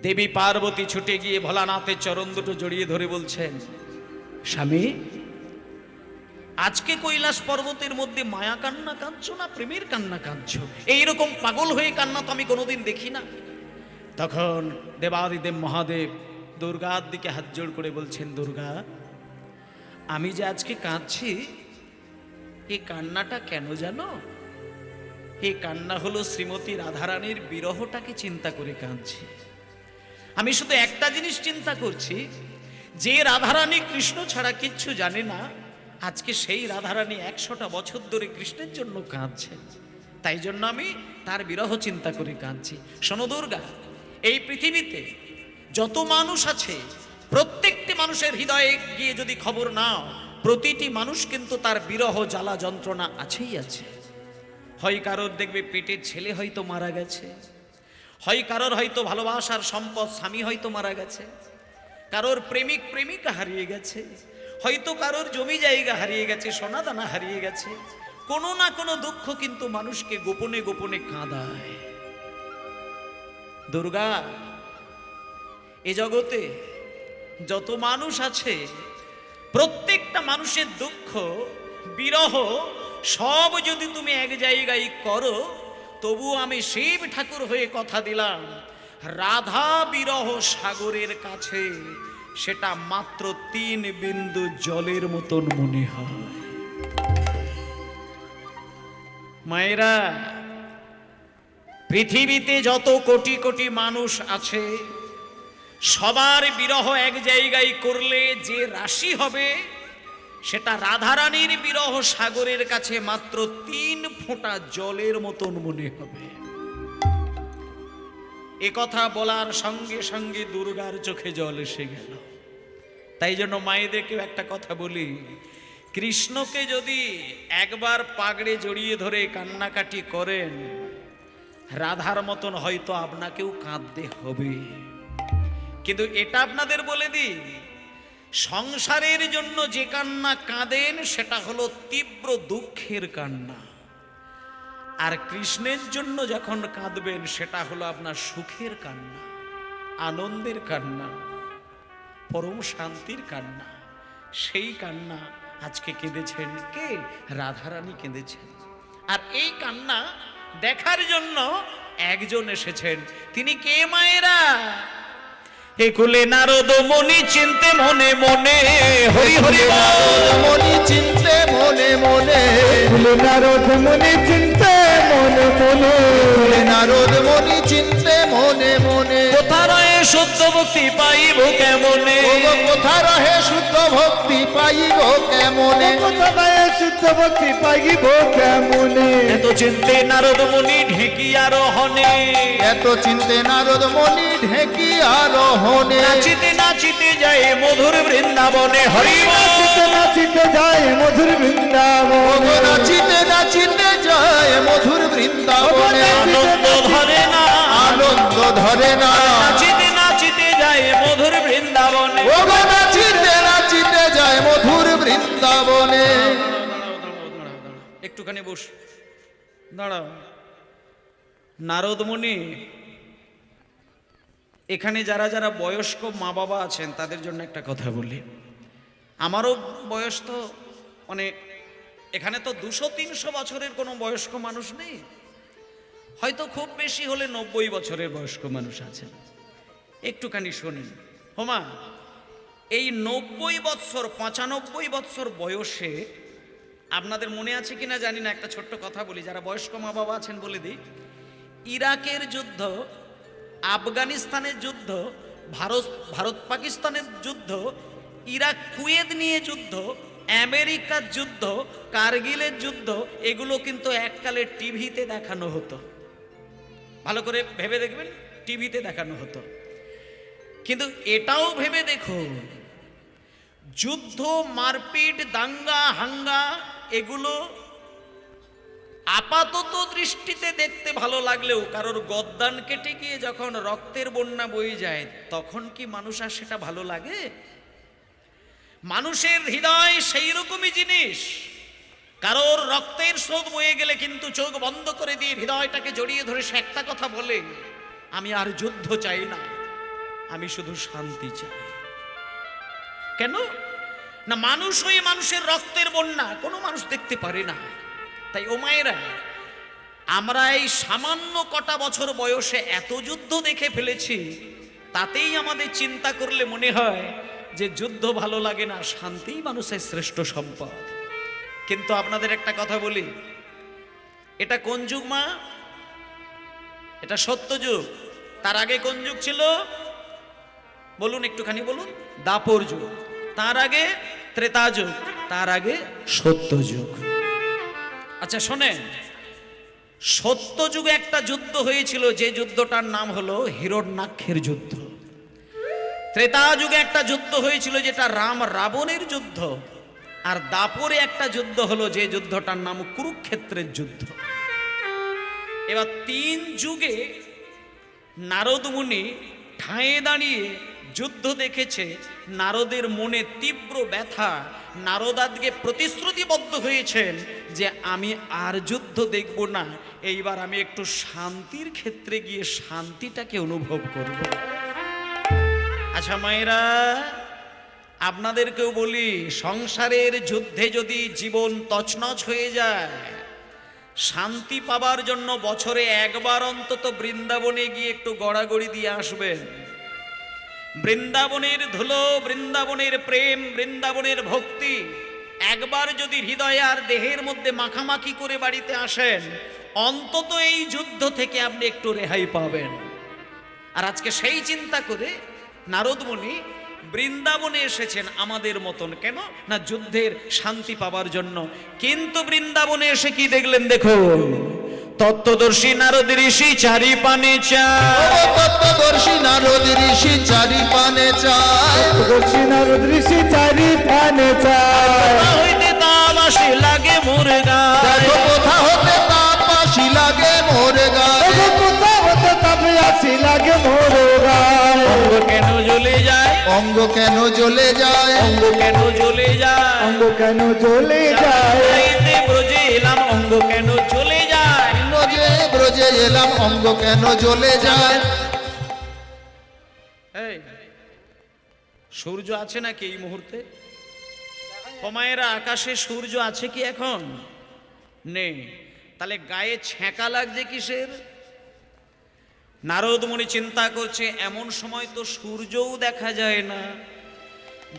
S1: দেবী পার্বতী ছুটে গিয়ে ভোলানাথের চরণ দুটো জড়িয়ে ধরে বলছেন, স্বামী, আজকে কৈলাস পর্বতের মধ্যে মায়া কান্না কাঁদছো না প্রেমের কান্না কাঁদছো? এইরকম পাগল হয়ে কান্না তো আমি কোনোদিন দেখি না। তখন দেবাদিদেব মহাদেব দুর্গার দিকে হাত জোড় করে বলছেন, দুর্গা, আমি যে আজকে কাঁদছি, এই কান্নাটা কেন জানো? এই কান্না হলো শ্রীমতী রাধারানীর বিরহটাকে চিন্তা করে কাঁদছি। আমি শুধু একটা জিনিস চিন্তা করছি, যে রাধারানী কৃষ্ণ ছাড়া কিচ্ছু জানে না, আজকে সেই রাধারানী 100টা বছর ধরে কৃষ্ণের জন্য কাঁদছেন। তাই জন্য আমি তার বিরহ চিন্তা করে কাঁদছি। শোনো দুর্গা, এই পৃথিবীতে যত মানুষ আছে প্রত্যেকটি মানুষের হৃদয়ে গিয়ে যদি খবর নাও, প্রতিটি মানুষ কিন্তু তার বিরহ জ্বালা যন্ত্রণা আছেই আছে। হয় কারোর দেখবে পেটের ছেলে হয়তো মারা গেছে, হয় কারোর হয়তো ভালোবাসার সম্পদ স্বামী হয়তো মারা গেছে, কারোর প্রেমিক প্রেমিকা হারিয়ে গেছে, হয়তো কারোর জমি জায়গা হারিয়ে গেছে, সোনা দানা হারিয়ে গেছে। কোনো না কোনো দুঃখ কিন্তু মানুষকে গোপনে গোপনে কাঁদায়। দুর্গা, এ জগতে যত মানুষ আছে প্রত্যেকটা মানুষের দুঃখ বিরহ সব যদি তুমি এক জায়গায় করো, তবু আমি শিব ঠাকুর হয়ে কথা দিলাম, রাধা বিরহ সাগরের কাছে সেটা মাত্র 3 বিন্দু জলের মতন মনে হয়। মায়েরা, পৃথিবীতে যত কোটি কোটি মানুষ আছে সবার বিরহ এক জায়গায় করলে যে রাশি হবে সেটা রাধারানীর বিরহ সাগরের কাছে মাত্র 3 ফোঁটা জলের মতন মনে হবে। এ কথা বলার সঙ্গে সঙ্গে দুর্গার চোখে জল এসে গেল। তাই জন্য মায়েদেরকেও একটা কথা বলি, কৃষ্ণকে যদি একবার পাগড়ে জড়িয়ে ধরে কান্নাকাটি করেন, রাধার মতন হয়তো আপনাকেও কাঁদতে হবে। কিন্তু এটা আপনাদের বলে দিই, সংসারের জন্য যে কান্না কাঁদেন সেটা হলো তীব্র দুঃখের কান্না, আর কৃষ্ণের জন্য যখন কাঁদবেন সেটা হলো আপনার সুখের কান্না, আনন্দের কান্না, পরম শান্তির কান্না। সেই কান্না আজকে কেঁদেছেন কে? রাধারানী কেঁদেছেন। আর এই কান্না দেখার জন্য একজন এসেছেন। তিনি কে মায়েরা? একুলে নারদ মুনি চিনতে মনে মনে, হরি হরি
S2: মনি চিনতে মনে মনে,
S3: নারদ মুনি চিনতে মনে মনে,
S2: নারদ মনি চিনতে মনে মনে।
S1: কোথা রয়ে শুদ্ধ ভক্তি পাইব কেমনে,
S2: ওগো কোথা রহে শুদ্ধ ভক্তি পাইব কেমনে,
S3: কোথায় শুদ্ধ ভক্তি পাইব কেমনে।
S1: এত চিনতে নারদ মুনি ঢেকিয়া রহনে,
S2: এত চিনতে নারদ মনি ঢেকি আরোহণে।
S1: নাচিতে নাচিতে যায় মধুর বৃন্দাবনে, হরি
S3: নাচিতে নাচিতে যায় মধুর বৃন্দাবনে,
S2: ওগো নাচিতে নাচিতে যায় মধুর বৃন্দাবনে।
S1: আনন্দ ধরে না,
S2: আনন্দ ধরে না,
S1: নাচিতে নাচিতে যায় মধুর বৃন্দাবনে।
S2: ওগো নাচিতে নাচিতে যায় মধুর বৃন্দাবনে।
S1: একটুখানি বস, দাঁড়াও। নারদ মুনি, এখানে যারা যারা বয়স্ক মা বাবা আছেন তাদের জন্য একটা কথা বলি। আমারও বয়স তো অনেক, এখানে তো 200-300 বছরের কোনো বয়স্ক মানুষ নেই, হয়তো খুব বেশি হলে 90 বছরের বয়স্ক মানুষ আছেন। একটুখানি শোনেন হোমা, এই 90 বৎসর 95 বৎসর বয়সে আপনাদের মনে আছে কিনা জানি না, একটা ছোট্ট কথা বলি, যারা বয়স্ক মা বাবা আছেন বলে দিই। ইরাকের যুদ্ধ, আফগানিস্তানের যুদ্ধ, ভারত পাকিস্তানের যুদ্ধ, ইরাক কুয়েত নিয়ে যুদ্ধ, আমেরিকার যুদ্ধ, কারগিলের যুদ্ধ, এগুলো কিন্তু এককালে টিভিতে দেখানো হতো। ভালো করে ভেবে দেখবেন, টিভিতে দেখানো হতো। কিন্তু এটাও ভেবে দেখুন, যুদ্ধ, মারপিট, দাঙ্গা হাঙ্গা এগুলো আপাতত দৃষ্টিতে দেখতে ভালো লাগলেও কারোর গদ্দান কেটে গিয়ে যখন রক্তের বন্যা বয়ে যায় তখন কি মানুষ আর সেটা ভালো লাগে? মানুষের হৃদয় সেই রকমই জিনিস, কারোর রক্তের স্রোত বয়ে গেলে কিন্তু চোখ বন্ধ করে দিয়ে হৃদয়টাকে জড়িয়ে ধরে সে একটা কথা বলে, আমি আর যুদ্ধ চাই না, আমি শুধু শান্তি চাই। কেন না? মানুষ হয়ে মানুষের রক্তের বন্যা কোনো মানুষ দেখতে পারে না। তাই ও মায়েরা, আমরা এই সামান্য কটা বছর বয়সে এত যুদ্ধ দেখে ফেলেছি, তাতেই আমাদের চিন্তা করলে মনে হয় যে যুদ্ধ ভালো লাগে না, শান্তিই মানুষের শ্রেষ্ঠ সম্পদ। কিন্তু আপনাদের একটা কথা বলি, এটা কোন যুগ মা? এটা সত্য যুগ। তার আগে কোন যুগ ছিল বলুন, একটুখানি বলুন। দাপর যুগ। তার আগে ত্রেতা যুগ। তার আগে সত্য যুগ। আচ্ছা শোনেন, সত্য যুগে একটা যুদ্ধ হয়েছিল, যে যুদ্ধটার নাম হলো হিরণ্যাক্ষের যুদ্ধ। ত্রেতা যুগে একটা যুদ্ধ হয়েছিল, যেটা রাম রাবণের যুদ্ধ। আর দাপরে একটা যুদ্ধ হলো, যে যুদ্ধটার নাম কুরুক্ষেত্রের যুদ্ধ। এবার 3 যুগে নারদ মুনি ঠাঁয়ে দাঁড়িয়ে যুদ্ধ দেখেছে। নারদের মনে তীব্র ব্যথা। নারদ আজকে প্রতিশ্রুতিবদ্ধ হয়েছেন যে আমি আর যুদ্ধ দেখব না, এইবার আমি একটু শান্তির ক্ষেত্রে গিয়ে শান্তিটাকে অনুভব করব। আচ্ছা মায়েরা, আপনাদেরকেও বলি, সংসারের যুদ্ধে যদি জীবন তছনছ হয়ে যায়, শান্তি পাবার জন্য বছরে একবার অন্তত বৃন্দাবনে গিয়ে একটু গড়াগড়ি দিয়ে আসবেন। বৃন্দাবনের ধুলো, বৃন্দাবনের প্রেম, বৃন্দাবনের ভক্তি একবার যদি হৃদয় আর দেহের মধ্যে মাখামাখি করে বাড়িতে আসেন, অন্তত এই যুদ্ধ থেকে আপনি একটু রেহাই পাবেন। আর আজকে সেই চিন্তা করে নারদ মুনি বৃন্দাবনে এসেছেন আমাদের মতন। কেন না? যুদ্ধের শান্তি পাবার জন্য। কিন্তু বৃন্দাবনে এসে কি দেখলেন? দেখুন, তত্ত্বদর্শী নারদ ঋষি চারি পানে চায়।
S2: তত্ত্বদর্শী নারদ ঋষি চারি পানে চায়।
S3: তত্ত্বদর্শী নারদ ঋষি চারি পানে চায়।
S1: হইতে তাপ আসি লাগে মোর গায়।
S2: দেখো কোথা হতে তাপ আসি লাগে মোর গায়ে।
S3: দেখো কোথা হতে তাপ আসি লাগে মোর গায়ে।
S1: অঙ্গ কেন জ্বলে যায়?
S2: অঙ্গ কেন জ্বলে যায়?
S1: অঙ্গ কেন জ্বলে যায়?
S3: অঙ্গ কেন জ্বলে যায়?
S1: যাইতে ব্রজে এলাম, অঙ্গ কেন জ্বলে যায়?
S2: ব্রজে ব্রজে এলাম, অঙ্গ কেন জ্বলে যায়?
S1: এই, সূর্য আছে নাকি এই মুহূর্তে? কমায়েরা, আকাশে সূর্য আছে কি এখন? নেই। তাহলে গায়ে ছ্যাঁকা লাগছে কিসের? নারদ মুনি চিন্তা করছে, এমন সময় তো সূর্যও দেখা যায় না,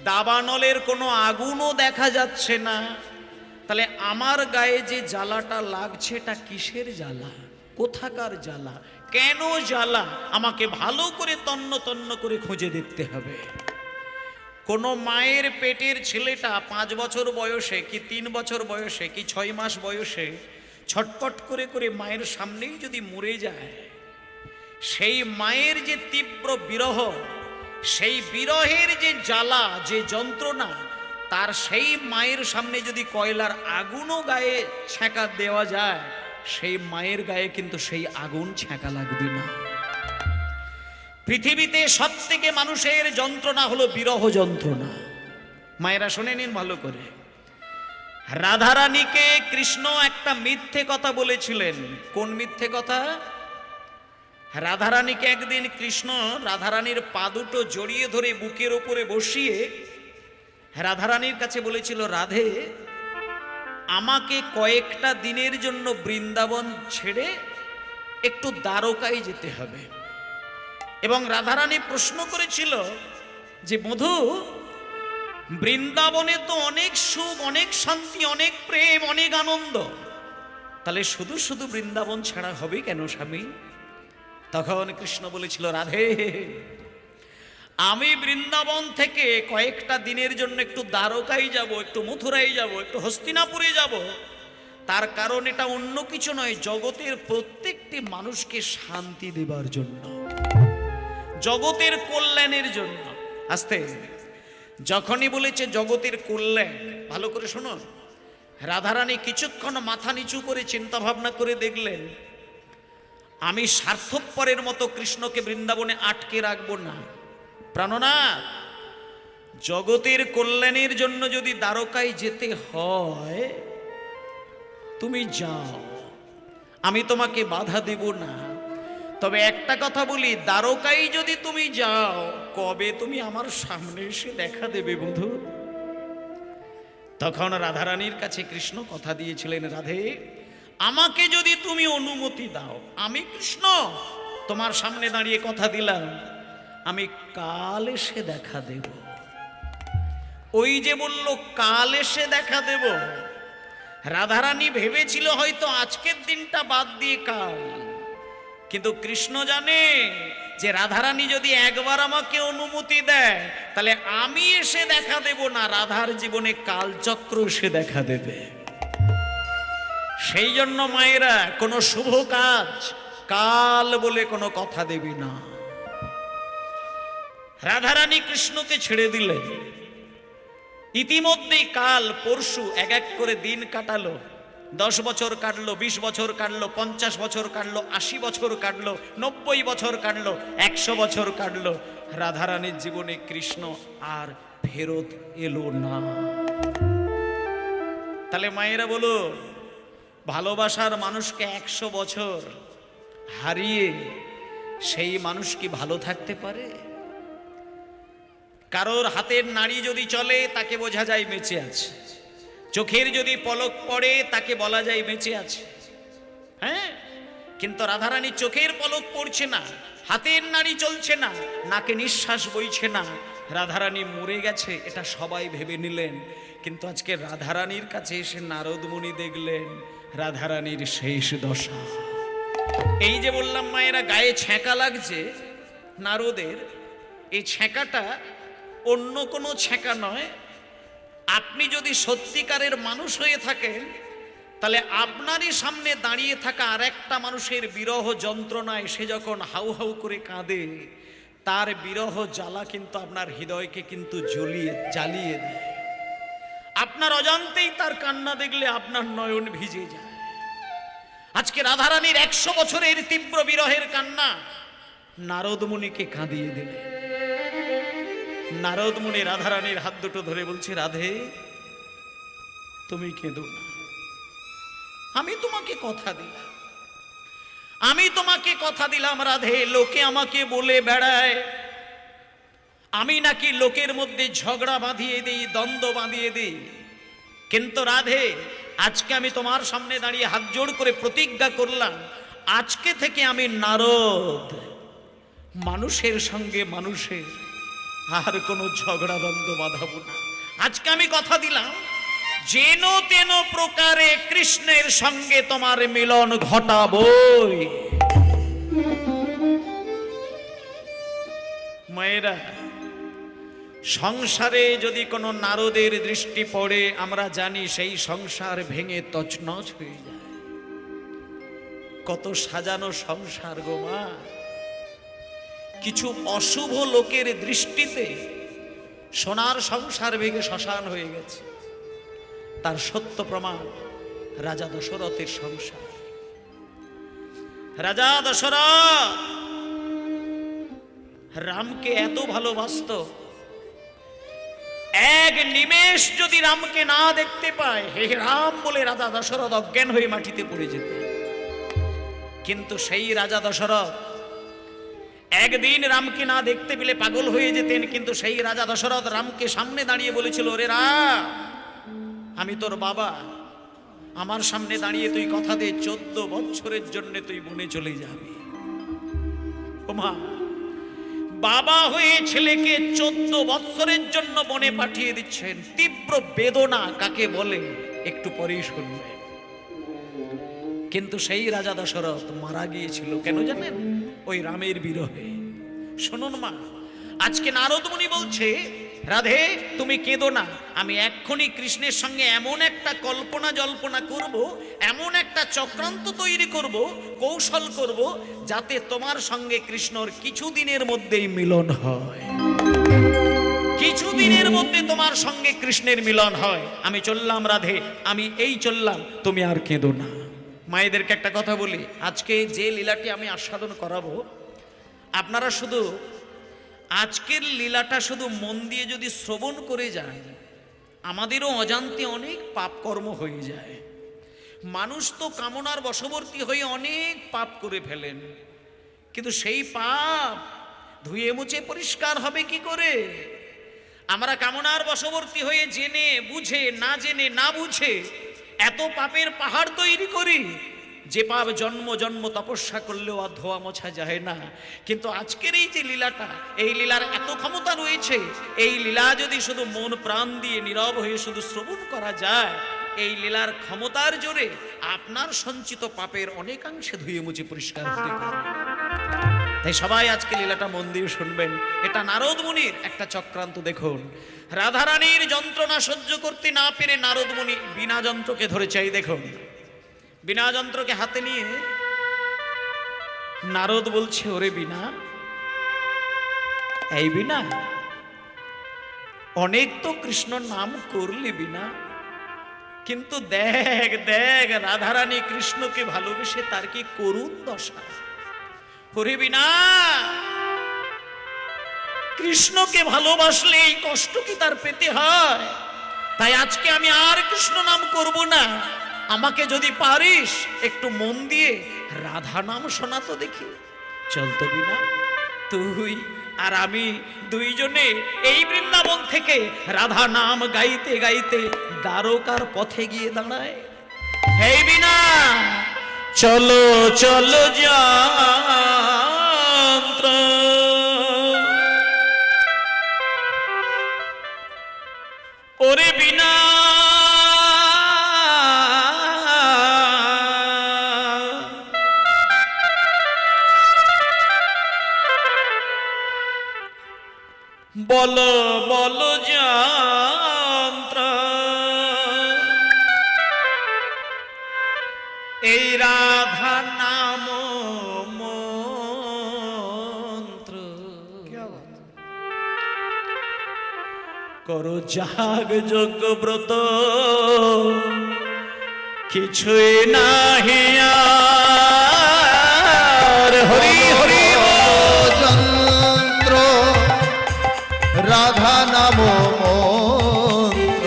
S1: দাবানলের কোনো আগুনও দেখা যাচ্ছে না, তাহলে আমার গায়ে যে জ্বালাটা লাগছে এটা কিসের জ্বালা? কোথাকার জ্বালা? কেন জ্বালা? আমাকে ভালো করে তন্ন তন্ন করে খুঁজে দেখতে হবে। কোনো মায়ের পেটের ছেলেটা 5 বছর বয়সে কি 3 বছর বয়সে কি 6 মাস বয়সে ছটপট করে করে মায়ের সামনেই যদি মরে যায়, সেই মায়ের যে তীব্র বিরহ, সেই বিরহের যে জ্বালা, যে যন্ত্রণা, তার সেই মায়ের সামনে যদি কয়লার আগুনও গায়ে ছ্যাঁকা দেওয়া যায়, সেই মায়ের গায়ে কিন্তু সেই আগুন ছ্যাঁকা লাগবে না। পৃথিবীতে সব থেকে মানুষের যন্ত্রণা হলো বিরহ যন্ত্রণা। মায়েরা শুনে নিন ভালো করে। রাধারানীকে কৃষ্ণ একটা মিথ্যে কথা বলেছিলেন। কোন মিথ্যে কথা? রাধারানীকে একদিন কৃষ্ণ রাধারানীর পা দুটো জড়িয়ে ধরে বুকের ওপরে বসিয়ে রাধারানীর কাছে বলেছিল, রাধে, আমাকে কয়েকটা দিনের জন্য বৃন্দাবন ছেড়ে একটু দ্বারকায় যেতে হবে। এবং রাধারানী প্রশ্ন করেছিল যে, মধু, বৃন্দাবনে তো অনেক সুখ, অনেক শান্তি, অনেক প্রেম, অনেক আনন্দ, তাহলে শুধু শুধু বৃন্দাবন ছাড়া হবে কেন স্বামী? তখন কৃষ্ণ বলেছিল, রাধে, আমি বৃন্দাবন থেকে কয়েকটা দিনের জন্য একটু দ্বারকায় যাব, একটু মথুরায় যাব, একটু হস্তিনাপুরে যাব। তার কারণ এটা অন্য কিছু নয়, জগতের প্রত্যেকটি মানুষকে শান্তি দেবার জন্য, জগতের কল্যাণের জন্য। আস্তে যখনই বলেছে জগতের কল্যাণ, ভালো করে শোনো। রাধারানী কিছুক্ষণ মাথা নিচু করে চিন্তা ভাবনা করে দেখলেন, আমি স্বার্থপরের মতো কৃষ্ণকে বৃন্দাবনে আটকে রাখবো না। প্রাণনাথ, জগতের কল্যাণের জন্য যদি দ্বারকায় যেতে হয়, তুমি যাও, আমি তোমাকে বাধা দেব না। তবে একটা কথা বলি, দ্বারকায় যদি তুমি যাও, কবে তুমি আমার সামনে এসে দেখা দেবে বন্ধু? তখন রাধারানীর কাছে কৃষ্ণ কথা দিয়েছিলেন, রাধে, আমাকে যদি তুমি অনুমতি দাও, আমি কৃষ্ণ তোমার সামনে দাঁড়িয়ে কথা দিলাম, আমি কাল এসে দেখা দেব। ওই যে বলল কাল এসে দেখা দেব, রাধারানী ভেবেছিল হয়তো আজকের দিনটা বাদ দিয়ে কাল। কিন্তু কৃষ্ণ জানে যে রাধারানী যদি একবার আমাকে অনুমতি দেয়, তাহলে আমি এসে দেখা দেব না, রাধার জীবনে কালচক্র এসে দেখা দেবে। সেই জন্য মায়েরা কোনো শুভ কাজ কাল বলে কোনো কথা দেবি না। রাধারানী কৃষ্ণকে ছেড়ে দিলেন। ইতিমধ্যেই কাল পরশু এক এক করে দিন কাটালো। 10 বছর কাটলো, 20 বছর কাটলো, 50 বছর কাটলো, 80 বছর কাটলো, 90 বছর কাটলো, 100 বছর কাটলো। রাধারানীর জীবনে কৃষ্ণ আর ফেরত এলো না। তাহলে মায়েরা বলো, ভালোবাসার মানুষকে 100 বছর হারিয়ে সেই মানুষ কি ভালো থাকতে পারে? কারোর হাতের নাড়ি যদি চলে তাকে বোঝা যায় বেঁচে আছে, চোখের যদি পলক পড়ে তাকে বলা যায় বেঁচে আছে। হ্যাঁ, কিন্তু রাধারানী চোখের পলক পড়ছে না, হাতের নাড়ি চলছে না, নাকে নিঃশ্বাস বইছে না, রাধারানী মরে গেছে এটা সবাই ভেবে নিলেন। কিন্তু আজকে রাধারানীর কাছে এসে নারদ মুনি দেখলেন রাধারানীর শেষ দশা। এই যে বললাম মায়েরা গায়ে ছ্যাঁকা লাগছে নারদের, এই ছ্যাঁকাটা অন্য কোনো ছ্যাঁকা নয়। আপনি যদি সত্যিকারের মানুষ হয়ে থাকেন তাহলে আপনারই সামনে দাঁড়িয়ে থাকা আর একটা মানুষের বিরহ যন্ত্রণায় সে যখন হাউ হাউ করে কাঁদে, তার বিরহ জ্বালা কিন্তু আপনার হৃদয়কে কিন্তু জ্বালিয়ে দেয়। আপনার অজান্তেই তার কান্না দেখলে আপনার নয়ন ভিজে যায়। আজকে রাধারানীর 100 বছরের তীব্র বিরহের কান্না নারদ মুনিকে কাঁদিয়ে দিলেন। নারদ মুনি রাধারানীর হাত দুটো ধরে বলছে, রাধে তুমি কেঁদো না, আমি তোমাকে কথা দিলাম, আমি তোমাকে কথা দিলাম রাধে। লোকে আমাকে বলে বেড়ায় আমি নাকি লোকের মধ্যে ঝগড়া বাঁধিয়ে দিই, দ্বন্দ্ব বাঁধিয়ে দিই, কিন্তু রাধে আজকে আমি তোমার সামনে দাঁড়িয়ে হাত জোড় করে প্রতিজ্ঞা করলাম, আজকে থেকে আমি নারদ মানুষের সঙ্গে মানুষের আর কোনো ঝগড়া দ্বন্দ্ব বাঁধাবো না। আজকে আমি কথা দিলাম, যেন তেন প্রকারে কৃষ্ণের সঙ্গে তোমার মিলন ঘটাবই। মায়েরা, সংসারে যদি কোনো নারদের দৃষ্টি পড়ে আমরা জানি সেই সংসার ভেঙে তছনছ হয়ে যায়। কত সাজানো সংসার গো মা, কিছু অশুভ লোকের দৃষ্টিতে সোনার সংসার ভেঙে শ্মশান হয়ে গেছে। তার সত্য প্রমাণ রাজা দশরথের সংসার। রাজা দশরথ রামকে এত ভালোবাসত, এক নিমেষ যদি রামকে না দেখতে পায়, হে রাম বলে রাজা দশরথ অজ্ঞান হয়ে মাটিতে পড়ে যেত। কিন্তু সেই রাজা দশরথ একদিন রামকে না দেখতে পেলে পাগল হয়ে যেতেন। কিন্তু সেই রাজা দশরথ রামকে সামনে দাঁড়িয়ে বলেছিল, রে রাম, আমি তোর বাবা, আমার সামনে দাঁড়িয়ে তুই কথা দে 14 বছরের জন্য তুই বনে চলে যাবি। ও মা, বাবা হয়ে ছেলেকে 14 বছরের জন্য বনে পাঠিয়ে দিচ্ছেন। তীব্র বেদনা কাকে বলে একটু পরেই শুনবেন। কিন্তু সেই রাজা দশরথ মারা গিয়েছিল কেন জানেন? ওই রামের বিরহে। শুনুন মা, আজকে নারদ মুনি বলছে, রাধে তুমি কেঁদো না, আমি এক্ষুনি কৃষ্ণের সঙ্গে এমন একটা কল্পনা জল্পনা করব, এমন একটা চক্রান্ত তৈরি করব, কৌশল করব, যাতে তোমার সঙ্গে কৃষ্ণর কিছুদিনের মধ্যেই মিলন হয়। কিছুদিনের মধ্যে তোমার সঙ্গে কৃষ্ণের মিলন হয়। আমি চললাম রাধে, আমি এই চললাম, তুমি আর কেঁদো না। মায়েদেরকে একটা কথা বলি, আজকে যে লীলাটি আমি আস্বাদন করাবো, আপনারা শুধু আজকের লীলাটা শুধু মন দিয়ে যদি শ্রবণ করে যান, আমাদেরও অজান্তে অনেক পাপ কর্ম হয়ে যায়। মানুষ তো কামনার বশবর্তী হয়ে অনেক পাপ করে ফেলেন, কিন্তু সেই পাপ ধুয়ে মুছে পরিষ্কার হবে কি করে? আমরা কামনার বশবর্তী হয়ে জেনে বুঝে না জেনে না বুঝে এত পাপের পাহাড় তৈরি করি, যে পাপ জন্ম জন্ম তপস্যা করলেও আর ধোয়া মোছা যায় না। কিন্তু আজকের এই যে লীলাটা, এই লীলার এত ক্ষমতা রয়েছে, এই লীলা যদি শুধু মন প্রাণ দিয়ে নীরব হয়ে শুধু শ্রবণ করা যায়, এই লীলার ক্ষমতার জোরে আপনার সঞ্চিত পাপের অনেকাংশে ধুয়ে মুছে পরিষ্কার হতে পারে। তাই সবাই আজকে লীলাটা মন দিয়ে শুনবেন। এটা নারদ মুনির একটা চক্রান্ত। দেখুন, রাধারানীর যন্ত্রণা সহ্য করতে না পেরে নারদ মুনি বিনা যন্ত্রকে ধরে চাই। দেখুন, বীণা যন্ত্রকে হাতে নিয়ে নারদ বলছে, ওরে বীণা, এই বীণা, অনেক তো কৃষ্ণ নাম করলি বীণা, কিন্তু দেখ দেখ রাধারানী কৃষ্ণকে ভালোবেসে তার কি করুণ দশা। ওরে বীণা, কৃষ্ণকে ভালোবাসলে এই কষ্ট কি তার পেতে হয়? তাই আজকে আমি আর কৃষ্ণ নাম করব না। আমাকে যদি পারিস একটু মন দিয়ে রাধা নাম শোনা তো দেখি। চল তো বীণা, তুই আর আমি দুইজনে এই বৃন্দাবন থেকে রাধা নাম গাইতে গাইতে দ্বারকার পথে গিয়ে দাঁড়ায়। এই বীণা, চলো চলো যন্ত্র, ওরে বীণা, বলো বলো যন্ত্র, এই রাধা নাম মন্ত্র করো জাগ যজ্ঞ ব্রত, কিছুই নাহি আর। হরি হরি
S2: যন্ত্র রাধা নাম মন্ত্র,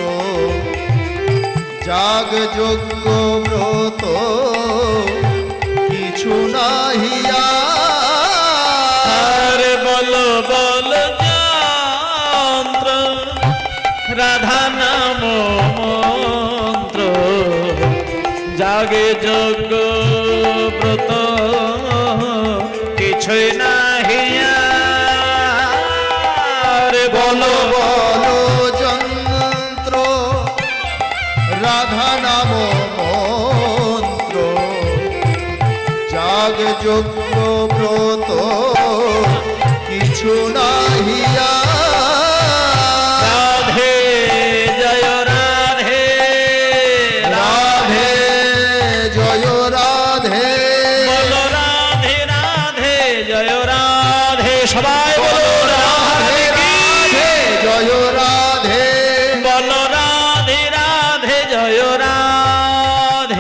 S2: জাগ যজ্ঞ ব্রত, কিছু নাহিয়া।
S1: আর বলো বলো যন্ত্র, রাধা নাম মন্ত্র, জাগে যজ্ঞ ব্রত, কিছুই নাহিয়া।
S2: বলো বলো যন্ত্র রাধা নাম মন্ত্র, জাগ যজ্ঞ ব্রত, কিছু নাহিয়া।
S1: রাধে জয় রাধে,
S2: রাধে জয় রাধে,
S1: বলো রাধে রাধে জয় রাধে, সবাই বলো রাধে
S2: জয় রাধে,
S1: বলো রাধে রাধে জয় রাধে,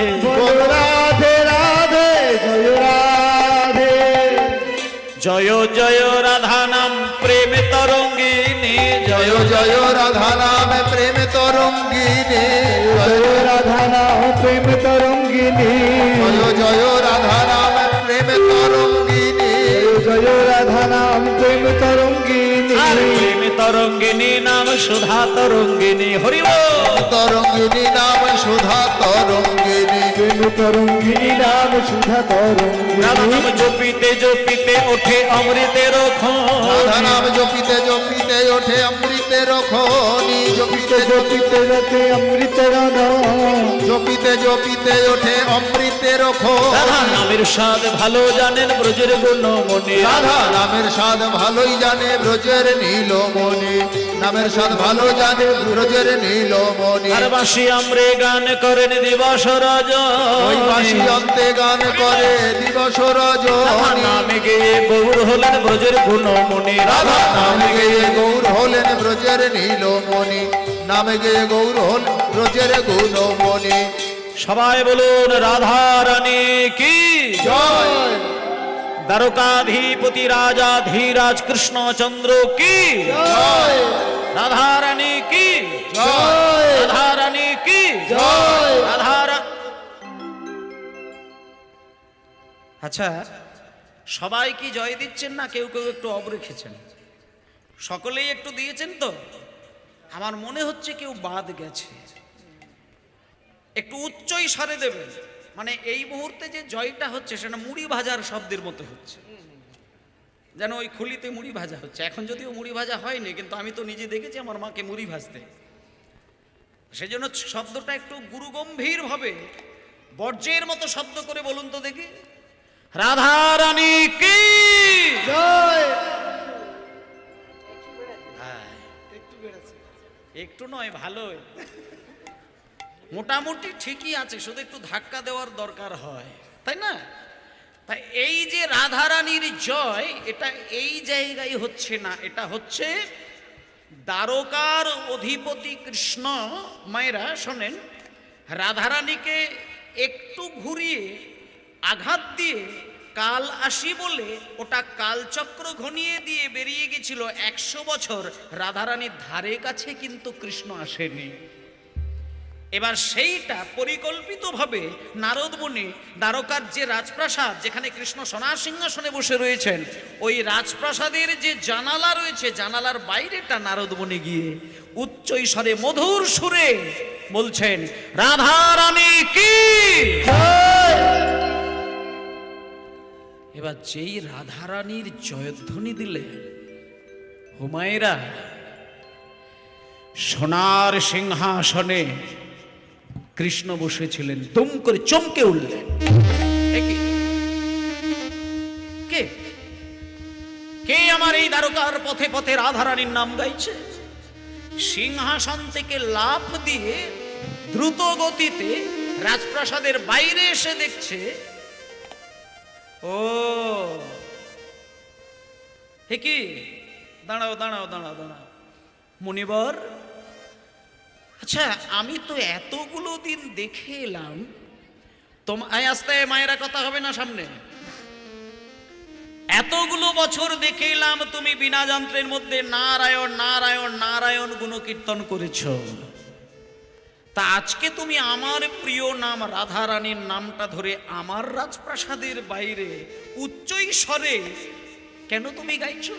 S3: রাধে রাধে জয় রাধে,
S1: জয় জয় রাধা নাম প্রেম তরঙ্গিনী, জয়
S2: জয় রাধা নাম প্রেম তরঙ্গিনী,
S3: জয় রাধা নাম প্রেম তরঙ্গিনী,
S2: জয় রাধা নাম প্রেম তরঙ্গিনী,
S3: জয় রাধা নাম প্রেম তরঙ্গিনী,
S1: আর প্রেম তরঙ্গিনী নাম সুধা তরঙ্গিনী। হরি বল।
S2: তরঙ্গিনী নাম সুধা তরঙ্গিনী,
S3: প্রেম তরঙ্গিনী নাম সুধা তরঙ্গিনী,
S1: রাধা নাম জপিতে জপিতে ওঠে অমৃতের
S2: রাধা নাম জপিতে জপিতে ওঠে অমৃতের খনি, জপিতে
S3: জপিতে রতে অমৃতের নাম,
S2: জপিতে জপিতে ওঠে অমৃতের
S1: রাধা
S2: খনি।
S1: নামের স্বাদ ভালো জানেন ব্রজের গুণমণি,
S2: রাধা নামের স্বাদ ভালোই জানে ব্রজের নীলমণি, নামের স্বাদ ভালো জানে ব্রজের নীলমণি।
S1: আর বাসি আমরে গান করেন দিবস
S2: ওই বাঁশি
S1: রজনী,
S2: অন্তে গান করে দিবস রজনী,
S1: নামে গিয়ে গৌর হলেন ব্রজের গুণমণি।
S2: রাধা
S1: রাধা
S2: নামে গেয়ে গৌর হলেন ব্রজের নীলমণি, নামে গেয়ে গৌর হল ব্রজের গুণমণি।
S1: সবাই বলুন রাধা রানী কি
S2: জয়,
S1: দ্বারকাধিপতি রাজা ধীরাজ কৃষ্ণচন্দ্র কি,
S2: জয়,
S1: রাধা রানী কি,
S2: জয়,
S1: রাধা রানী কি,
S2: জয়।
S1: রাধা আচ্ছা, সবাই কি জয় দিচ্ছেন না কেউ কেউ একটু অব রেখেছেন? সকলেই একটু দিয়েছেন তো? আমার মনে হচ্ছে কেউ বাদ গেছে। একটু উচ্চই স্বরে দেবেন, মানে এই মুহূর্তে যে জয়টা হচ্ছে সেটা মুড়ি ভাজার শব্দের মতো হচ্ছে, যেন ওই খুলিতে মুড়ি ভাজা হচ্ছে। এখন যদিও মুড়ি ভাজা হয়নি, কিন্তু আমি তো নিজে দেখেছি আমার মাকে মুড়ি ভাজতে। সেজন্য শব্দটা একটু গুরুগম্ভীর ভাবে বর্জ্যের মতো শব্দ করে বলুন তো দেখি, রাধা রানী কি
S3: জয়।
S1: একটু নয়, ভালো। মোটামুটি ঠিকই আছে, শুধু একটু ধাক্কা দেওয়ার দরকার হয়, তাই না? তাই এই যে রাধারানীর জয়, এটা এই জায়গায় হচ্ছে না, এটা হচ্ছে দ্বারকার অধিপতি কৃষ্ণ। মায়েরা শোনেন, রাধারানীকে একটু ঘুরিয়ে আঘাত দিয়ে কাল আসি বলে ওটা কালচক্র ঘনিয়ে দিয়ে বেরিয়ে গেছিল 100 বছর। রাধারানীর ধারে কাছে কিন্তু কৃষ্ণ আসেনি। এবার সেইটা পরিকল্পিতভাবে নারদ মুনি দ্বারকার যে রাজপ্রাসাদ, যেখানে কৃষ্ণ সোনার সিংহাসনে বসে রয়েছেন, ওই রাজপ্রাসাদের যে জানালা রয়েছে, জানালার বাইরেটা নারদ মুনি গিয়ে উচ্চ স্বরে মধুর সুরে বলছেন, রাধারানী কি। এবার যেই রাধারানীর জয়ধ্বনি দিলে, হুমায়রা সোনার সিংহাসনে কৃষ্ণ বসেছিলেন, দুম করে চমকে উঠলেন। কে কে আমার এই দ্বারকার পথে পথে রাধারানীর নাম গাইছে? সিংহাসন থেকে লাফ দিয়ে দ্রুত গতিতে রাজপ্রাসাদের বাইরে এসে দেখছে, ও হে কি, দাঁড়াও দাঁড়াও দাঁড়াও দাঁড়াও মুনিবর, আচ্ছা আমি তো এতগুলো দিন দেখে এলাম, আস্তে মায়েরা কথা হবে না সামনে, এতগুলো বছর দেখে এলাম তুমি বিনা যন্ত্রের মধ্যে নারায়ণ নারায়ণ নারায়ণ গুণকীর্তন করেছ, তা আজকে তুমি আমার প্রিয় নাম রাধারানীর নামটা ধরে আমার রাজপ্রাসাদের বাইরে উচ্চ স্বরে কেন তুমি গাইছো?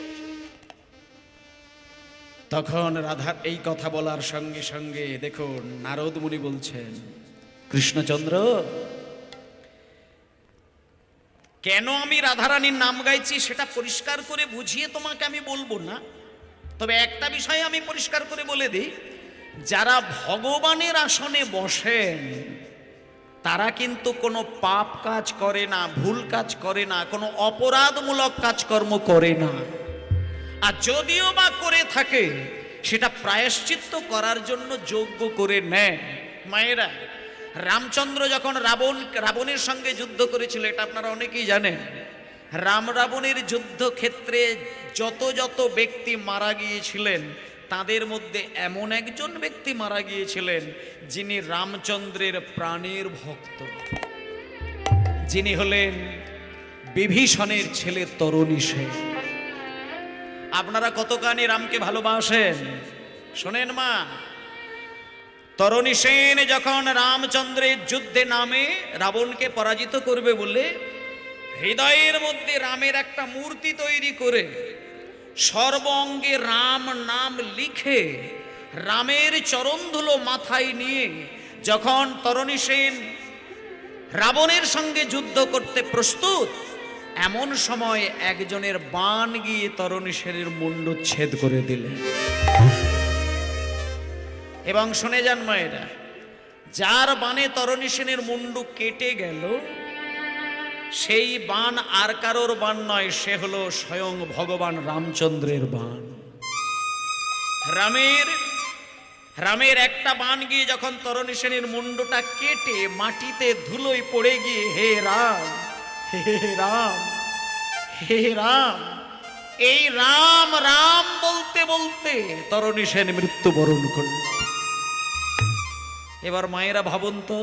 S1: তখন রাধার এই কথা বলার সঙ্গে সঙ্গে দেখুন নারদ মুনি বলছেন, কৃষ্ণচন্দ্র, কেন আমি রাধারানীর নাম গাইছি সেটা পরিষ্কার করে বুঝিয়ে তোমাকে আমি বলবো না, তবে একটা বিষয় আমি পরিষ্কার করে বলে দিই, যারা ভগবানের আসনে বসেন তারা কিন্তু কোনো পাপ কাজ করে না, ভুল কাজ করে না, কোনো অপরাধমূলক কাজকর্ম করে না, আর যদিও বা করে থাকে সেটা প্রায়শ্চিত্ত করার জন্য যোগ্য করে নেয়। মায়েরা, রামচন্দ্র যখন রাবণের সঙ্গে যুদ্ধ করেছিল, এটা আপনারা অনেকেই জানেন, রাম রাবণের যুদ্ধক্ষেত্রে যত যত ব্যক্তি মারা গিয়েছিলেন তাদের মধ্যে এমন একজন ব্যক্তি মারা গিয়েছিলেন যিনি রামচন্দ্রের প্রাণের ভক্ত, যিনি হলেন বিভীষণের ছেলে তরুণী সেন। আপনারা কতখানি রামকে ভালোবাসেন শোনেন মা। তরুণী সেন যখন রামচন্দ্রের যুদ্ধে নামে রাবণকে পরাজিত করবে বলে হৃদয়ের মধ্যে রামের একটা মূর্তি তৈরি করে সর্ব অঙ্গে রাম নাম লিখে রামের চরণধুলো মাথায় নিয়ে যখন তরুণী সেন রাবণের সঙ্গে যুদ্ধ করতে প্রস্তুত, এমন সময় একজনের বাণ গিয়ে তরুণী সেনের মুণ্ডচ্ছেদ করে দিলেন। এবং শুনে যান মায়েরা, যার বাণে তরুণী সেনের মুন্ডু কেটে গেল সেই বাণ আর কারোর বাণ নয়, সে হলো স্বয়ং ভগবান রামচন্দ্রের বাণ। রামের একটা বাণ গিয়ে যখন তরুণী সেনের মুন্ডুটা কেটে মাটিতে ধুলোয় পড়ে গিয়ে হে রাম হে রাম হে রাম, এই রাম রাম বলতে বলতে তরুণী সেন মৃত্যুবরণ করল। এবার মায়েরা ভাবুন তো,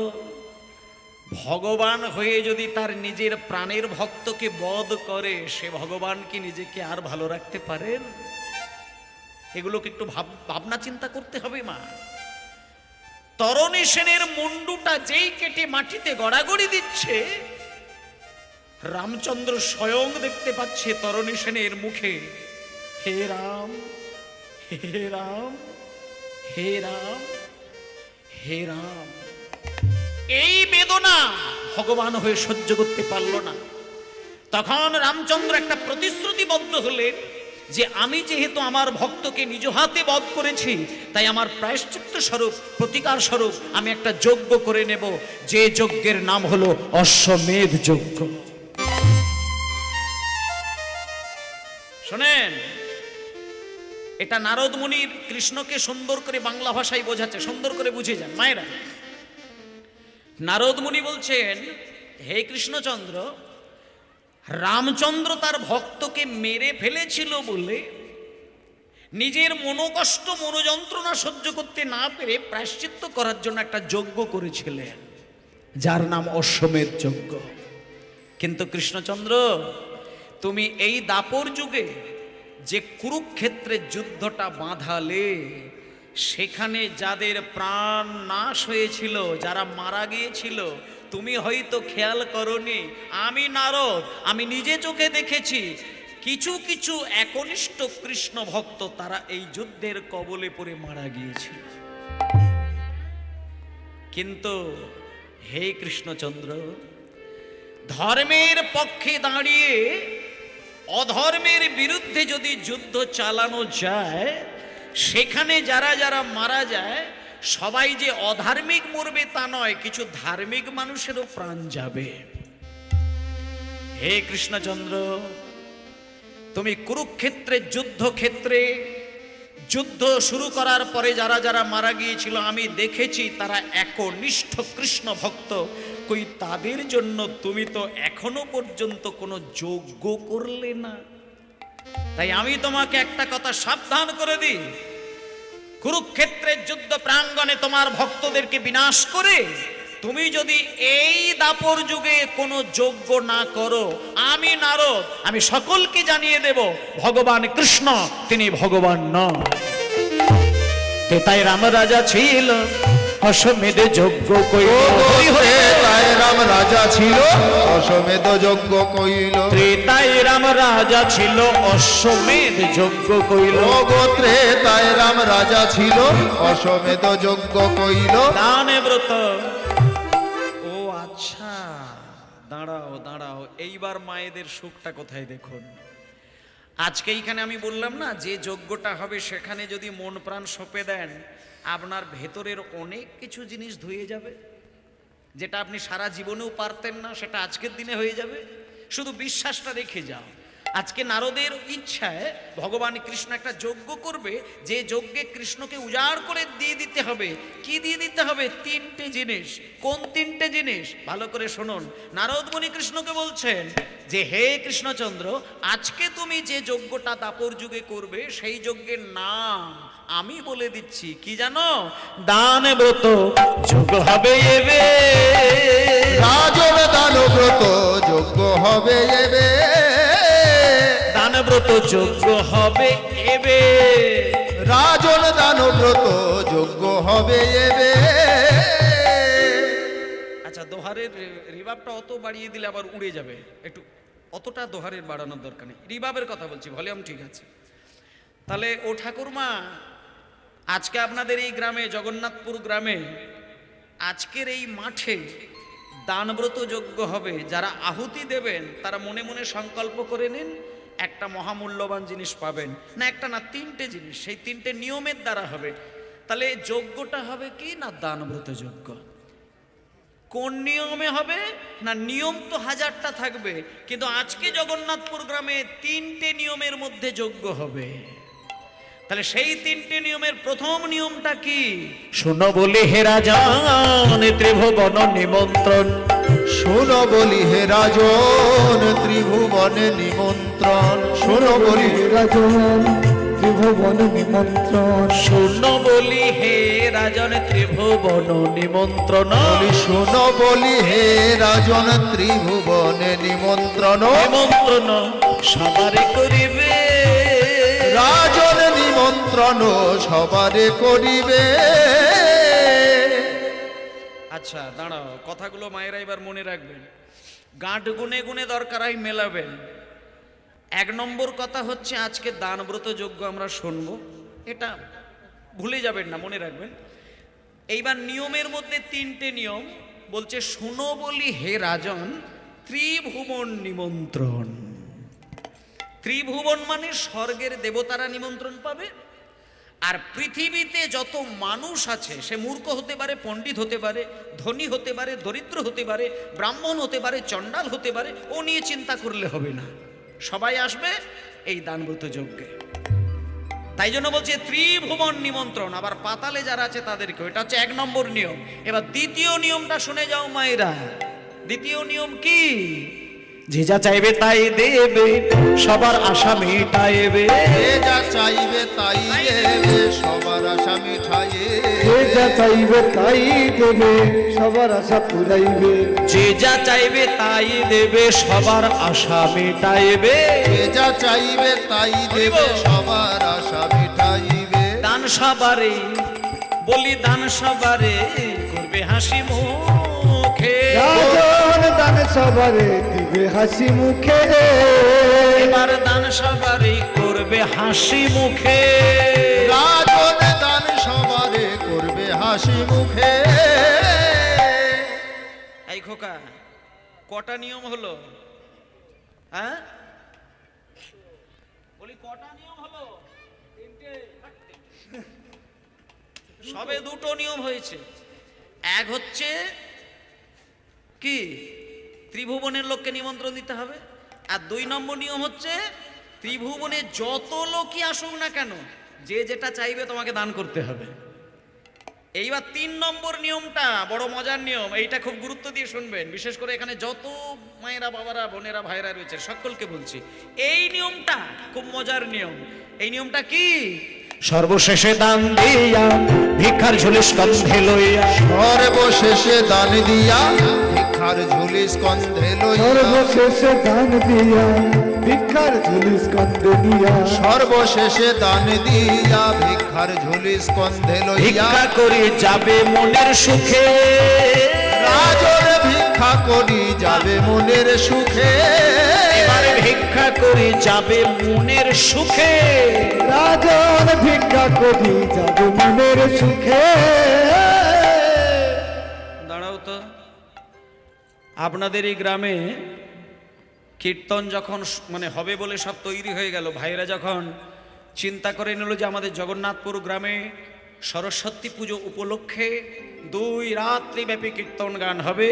S1: ভগবান হয়ে যদি তার নিজের প্রাণের ভক্তকে বধ করে, সে ভগবান কি নিজেকে আর ভালো রাখতে পারেন? এগুলোকে একটু ভাবনা চিন্তা করতে হবে মা। তরুণী সেনের মুন্ডুটা যেই কেটে মাটিতে গড়াগড়ি দিচ্ছে, রামচন্দ্র স্বয়ং দেখতে পাচ্ছে তরুণী সেনের মুখে হে রাম হে রাম হে রাম হে রাম। এই বেদনা ভগবান হয়ে সহ্য করতে পারল না। তখন রামচন্দ্র একটা প্রতিশ্রুতিবদ্ধ হলেন যে আমি যেহেতু আমার ভক্তকে নিজ হাতে বধ করেছি, তাই আমার প্রায়শ্চিত্ত স্বরূপ, প্রতিকার স্বরূপ আমি একটা যজ্ঞ করে নেব, যে যজ্ঞের নাম হলো অশ্বমেধ যজ্ঞ। শোনেন, এটা নারদ মুনির কৃষ্ণকে সুন্দর করে বাংলা ভাষায় বোঝাচ্ছে, সুন্দর করে বুঝে যান মায়েরা। নারদ মুনি বলছেন, হে কৃষ্ণচন্দ্র, রামচন্দ্র তার ভক্তকে মেরে ফেলেছিল বলে নিজের মনোকষ্ট মনোযন্ত্রণা সহ্য করতে না পেরে প্রায়শ্চিত্ত করার জন্য একটা যজ্ঞ করেছিলেন, যার নাম অশ্বমেধ যজ্ঞ। কিন্তু কৃষ্ণচন্দ্র, তুমি এই দাপর যুগে যে কুরুক্ষেত্রের যুদ্ধটা বাঁধালে, সেখানে যাদের প্রাণ নাশ হয়েছিল, যারা মারা গিয়েছিল, তুমি হয়তো খেয়াল করনি। আমি নারদ, আমি নিজে চোখে দেখেছি কিছু কিছু একনিষ্ঠ কৃষ্ণ ভক্ত তারা এই যুদ্ধের কবলে পড়ে মারা গিয়েছিল। কিন্তু হে কৃষ্ণচন্দ্র, ধর্মের পক্ষে দাঁড়িয়ে অধর্মের বিরুদ্ধে যদি যুদ্ধ চালানো যায়, সেখানে যারা যারা মারা যায় সবাই যে অধার্মিক মরবে তা নয়, কিছু ধার্মিক মানুষেরও প্রাণ যাবে। হে কৃষ্ণচন্দ্র, তুমি কুরুক্ষেত্রের যুদ্ধক্ষেত্রে যুদ্ধ শুরু করার পরে যারা যারা মারা গিয়েছিল আমি দেখেছি তারা একনিষ্ঠ কৃষ্ণ ভক্ত। কই তাদের জন্য তুমি তো এখনো পর্যন্ত কোনো যজ্ঞ করলে না। তাই আমি তোমাকে একটা কথা সাবধান করে দিই, কুরুক্ষেত্রের যুদ্ধ প্রাঙ্গণে তোমার ভক্তদেরকে বিনাশ করে তুমি যদি এই দাপর যুগে কোনো যজ্ঞ না করো, আমি নারদ আমি সকলকে জানিয়ে দেব ভগবান কৃষ্ণ তিনি ভগবান নয়। তাই রাম রাজা ছিল অশ্বমেধ যজ্ঞ কইল,
S2: তাই রাম রাজা ছিল অশ্বমেধ যজ্ঞ কইল।
S1: ত্রেতায় রাম রাজা ছিল অশ্বমেধ যজ্ঞ কইল।
S2: গোত্রে তাই রাম রাজা ছিল অশ্বমেধ যজ্ঞ কইল।
S1: দানে ব্রত। ও আচ্ছা, দাঁড়াও দাঁড়াও, এইবার মায়েদের সুখটা কোথায় দেখুন। আজকে এইখানে আমি বললাম না, যে যজ্ঞটা হবে সেখানে যদি মন প্রাণ সঁপে দেন, আপনার ভেতরের অনেক কিছু জিনিস ধুয়ে যাবে, যেটা আপনি সারা জীবনেও পারতেন না, সেটা আজকের দিনে হয়ে যাবে। শুধু বিশ্বাসটা রেখে যাও। আজকে নারদের ইচ্ছায় ভগবান কৃষ্ণ একটা যজ্ঞ করবে, যে যজ্ঞে কৃষ্ণকে উজাড় করে দিয়ে দিতে হবে। কি দিয়ে দিতে হবে? তিনটে জিনিস। কোন তিনটে জিনিস? ভালো করে শুনুন। নারদ মুনি কৃষ্ণকে বলছেন যে হে কৃষ্ণচন্দ্র, আজকে তুমি যে যজ্ঞটা দাপর যুগে করবে সেই যজ্ঞের নাম আমি বলে দিচ্ছি। কি জানো? দান ব্রত যজ্ঞ হবে এবে।
S2: রাজন দান ব্রত যজ্ঞ হবে এবে।
S1: দান ব্রত যজ্ঞ হবে এবে।
S2: রাজন দান ব্রত যজ্ঞ হবে এবে।
S1: আচ্ছা, দোহারের রিভাবটা অত বাড়িয়ে দিলে আবার উড়ে যাবে, একটু অতটা দোহারের বাড়ানোর দরকার নেই। রিভাবের কথা বলছি, ভলিউম ঠিক আছে। তাহলে ও ঠাকুরমা, আজকে আপনাদের এই গ্রামে, জগন্নাথপুর গ্রামে, আজকের এই মাঠে দানব্রত যজ্ঞ হবে। যারা আহুতি দেবেন তারা মনে মনে সংকল্প করে নিন, একটা মহামূল্যবান জিনিস পাবেন। না একটা না, তিনটে জিনিস। সেই তিনটে নিয়মের দ্বারা হবে। তাহলে যজ্ঞটা হবে কি না? দানব্রত যজ্ঞ। কোন নিয়মে হবে? না নিয়ম তো হাজারটা থাকবে, কিন্তু আজকে জগন্নাথপুর গ্রামে তিনটে নিয়মের মধ্যে যজ্ঞ হবে। তাহলে সেই তিনটে নিয়মের প্রথম নিয়মটা কি? শোনো বলি হে রাজন ত্রিভুবন নিমন্ত্রণ।
S2: শোনো বলি হে রাজন ত্রিভুবনে নিমন্ত্রণ। শোনো বলি হে রাজন ত্রিভুবন নিমন্ত্রণ।
S1: শোনো বলি হে রাজন ত্রিভুবন নিমন্ত্রণ।
S2: শোনো বলি হে রাজন ত্রিভুবনে নিমন্ত্রণ।
S1: নিমন্ত্রণ সবারে করিবে।
S2: রাজন নিমন্ত্রণ সবারে করিবে।
S1: আচ্ছা দাঁড়াও, কথাগুলো মায়েরা এবার মনে রাখবেন, গাঁট গুনে গুনে দরকার হয় মেলাবেন। এক নম্বর কথা হচ্ছে আজকে দানব্রত যজ্ঞ আমরা শুনবো, এটা ভুলে যাবেন না, মনে রাখবেন। এইবার নিয়মের মধ্যে তিনটে নিয়ম বলছে। শোনো বলি হে রাজন ত্রিভুবন নিমন্ত্রণ। ত্রিভুবন মানে স্বর্গের দেবতারা নিমন্ত্রণ পাবে, আর পৃথিবীতে যত মানুষ আছে, সে মূর্খ হতে পারে, পণ্ডিত হতে পারে, ধনী হতে পারে, দরিদ্র হতে পারে, ব্রাহ্মণ হতে পারে, চণ্ডাল হতে পারে, ও নিয়ে চিন্তা করলে হবে না, সবাই আসবে এই দানব্রত যজ্ঞে। তাই জন্য বলছে ত্রিভুবন নিমন্ত্রণ, আবার পাতালে যারা আছে তাদেরকে। এটা হচ্ছে 1 নম্বর নিয়ম। এবার দ্বিতীয় নিয়মটা শুনে যাও মায়েরা। দ্বিতীয় নিয়ম কি? যে যা চাইবে তাই দেবে, সবার আশা মেটাইবে।
S2: যে যা চাইবে তাই দেবে, সবার আশা মিঠাইবে।
S3: যে যা চাইবে তাই দেবে, সবার আশা পুরাইবে।
S1: যে যা চাইবে তাই দেবে, সবার আশা মেটাইবে।
S2: যে যা চাইবে তাই দেবে, সবার আশা মিঠাইবে।
S1: দান সবারে, বলি দান সবারে, করবে হাসি মুখে।
S3: রাজন দান সবারে দিবে হাসি মুখে।
S1: এবার দান সবারে করবে হাসি মুখে।
S2: রাজন দান সবারে করবে হাসি মুখে।
S1: এই খোকা, কটা নিয়ম হলো? হ্যাঁ বলি কটা নিয়ম হলো? সবে 2টো নিয়ম হয়েছে। এক হচ্ছে কি, ত্রিভুবনের লোককে নিমন্ত্রণ দিতে হবে। আর 2 নম্বর নিয়ম হচ্ছে ত্রিভুবনে যত লোকই আসুক না কেন, যে যেটা চাইবে তোমাকে দান করতে হবে। এইবার 3 নম্বর নিয়মটা বড় মজার নিয়ম। এইটা খুব গুরুত্ব দিয়ে শুনবেন, বিশেষ করে এখানে যত মায়েরা, বাবারা, বোনেরা, ভাইরা রয়েছে সকলকে বলছি। এই নিয়মটা খুব মজার নিয়ম। এই নিয়মটা কি? সর্বশেষে দান দিয়া ভিক্ষার ঝুলি স্কন্ধে লইয়া।
S2: সর্বশেষে দান দিয়া ভিক্ষার ঝুলি স্কন্ধে লইয়া।
S3: সর্বশেষে দান দিয়া ভিক্ষার ঝুলি স্কন্ধে নিয়া।
S2: সর্বশেষে দান দিয়া ভিক্ষার ঝুলি স্কন্ধে লইয়া।
S1: ভিক্ষা করে যাবে মনের সুখে।
S2: রাজন ভিক্ষা করি যাবে মনের সুখে।
S1: এবারে ভিক্ষা করে যাবে মনের সুখে।
S3: রাজন ভিক্ষা করি যাবে মনের সুখে।
S1: দাঁড়াও তো, আপনাদের এই গ্রামে কীর্তন যখন মানে হবে বলে সব তৈরি হয়ে গেল, ভাইরা যখন চিন্তা করে নিল যে আমাদের জগন্নাথপুর গ্রামে সরস্বতী পুজো উপলক্ষে 2 রাত্রি ব্যাপী কীর্তন গান হবে।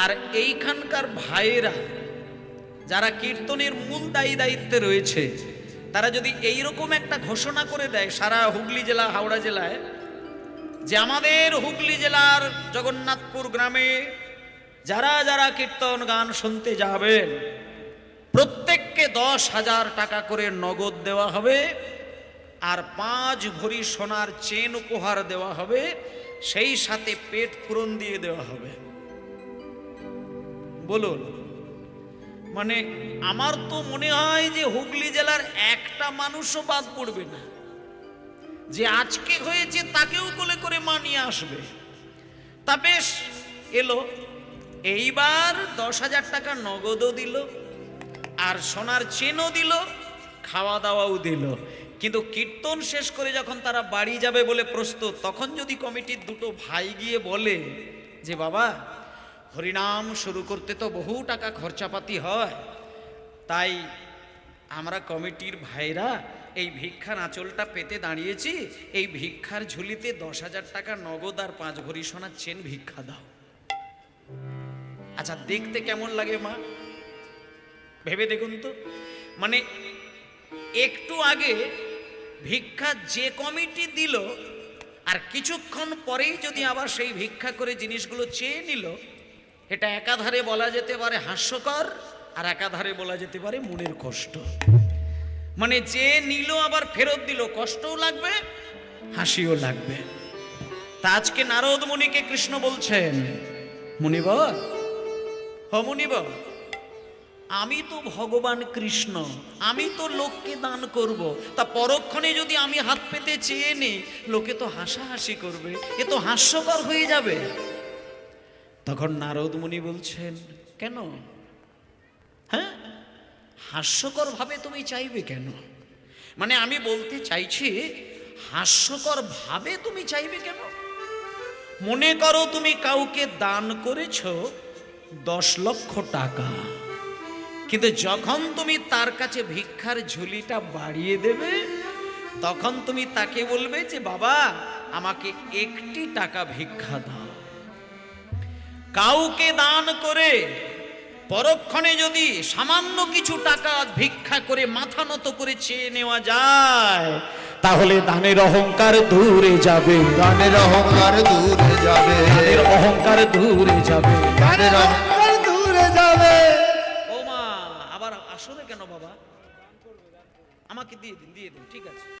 S1: আর এইখানকার ভাইরা যারা কীর্তনের মূল দায়িত্বে রয়েছে, তারা যদি এইরকম একটা ঘোষণা করে দেয় সারা হুগলি জেলা, হাওড়া জেলায়, যে আমাদের হুগলি জেলার জগন্নাথপুর গ্রামে যারা যারা কীর্তন গান শুনতে যাবেন প্রত্যেককে 10,000 টাকা করে নগদ দেওয়া হবে, আর 5 ভরি সোনার চেন উপহার দেওয়া হবে, সেই সাথে পেট পূরণ দিয়ে দেওয়া হবে। বলুন, মানে আমার তো মনে হয় যে হুগলি জেলার একটা মানুষও বাদ পড়বে না, যে আজকে হয়েছে তাকেও কোলে করে মা নিয়ে আসবে। তা বেশ, এলো। এইবার 10,000 টাকা নগদও দিল, আর সোনার চেনও দিল, খাওয়া দাওয়াও দিল। কিন্তু কীর্তন শেষ করে যখন তারা বাড়ি যাবে বলে প্রস্তুত, তখন যদি কমিটির 2টো ভাই গিয়ে বলে যে বাবা, হরিনাম শুরু করতে তো বহু টাকা খরচাপাতি হয়, তাই আমরা কমিটির ভাইরা এই ভিক্ষার আঁচলটা পেতে দাঁড়িয়েছি, এই ভিক্ষার ঝুলিতে 10,000 টাকা নগদ আর 5 ভরি সোনার চেন ভিক্ষা দাও। আচ্ছা, দেখতে কেমন লাগে মা? ভেবে দেখুন তো। মানে একটু আগে ভিক্ষা যে কমিটি দিল, আর কিছুক্ষণ পরেই যদি আবার সেই ভিক্ষা করে জিনিসগুলো চেয়ে নিল, এটা একাধারে বলা যেতে পারে হাস্যকর, আর একাধারে বলা যেতে পারে মনের কষ্ট। মানে যে নিল আবার ফেরত দিল, কষ্টও লাগবে, হাসিও লাগবে। তা আজকে নারদ মুনিকে কৃষ্ণ বলছেন, মুনিবর, হ মুনিবর, আমি তো ভগবান কৃষ্ণ, আমি তো লোককে দান করব, তা পরক্ষণে যদি আমি হাত পেতে চেয়ে নিই, লোকে তো হাসাহাসি করবে, এ তো হাস্যকর হয়ে যাবে। তখন নারদ মুনি বলছেন, কেন? হ্যাঁ, হাস্যকর ভাবে তুমি চাইবে কেন? মানে আমি বলতে চাইছি, হাস্যকর ভাবে তুমি চাইবে কেন? মনে করো তুমি কাউকে দান করেছো 10 লক্ষ টাকা, কিন্তু যখন তুমি তার কাছে ভিক্ষার ঝুলিটা বাড়িয়ে দেবে, তখন তুমি তাকে বলবে যে বাবা, আমাকে 1টি টাকা ভিক্ষা দাও। কাউকে দান করে পরক্ষণে যদি সামান্য কিছু টাকা ভিক্ষা করে মাথা নত করে চেয়ে নেওয়া যায়,
S4: তাহলে দানের অহংকার দূরে যাবে,
S2: দানের অহংকার দূরে যাবে,
S4: দানের অহংকার দূরে যাবে।
S2: দানের অহংকার
S3: দূরে যাবে।
S1: ও মা, আবার আসলে কেন বাবা? আমাকে দিয়ে দিন, ঠিক আছে।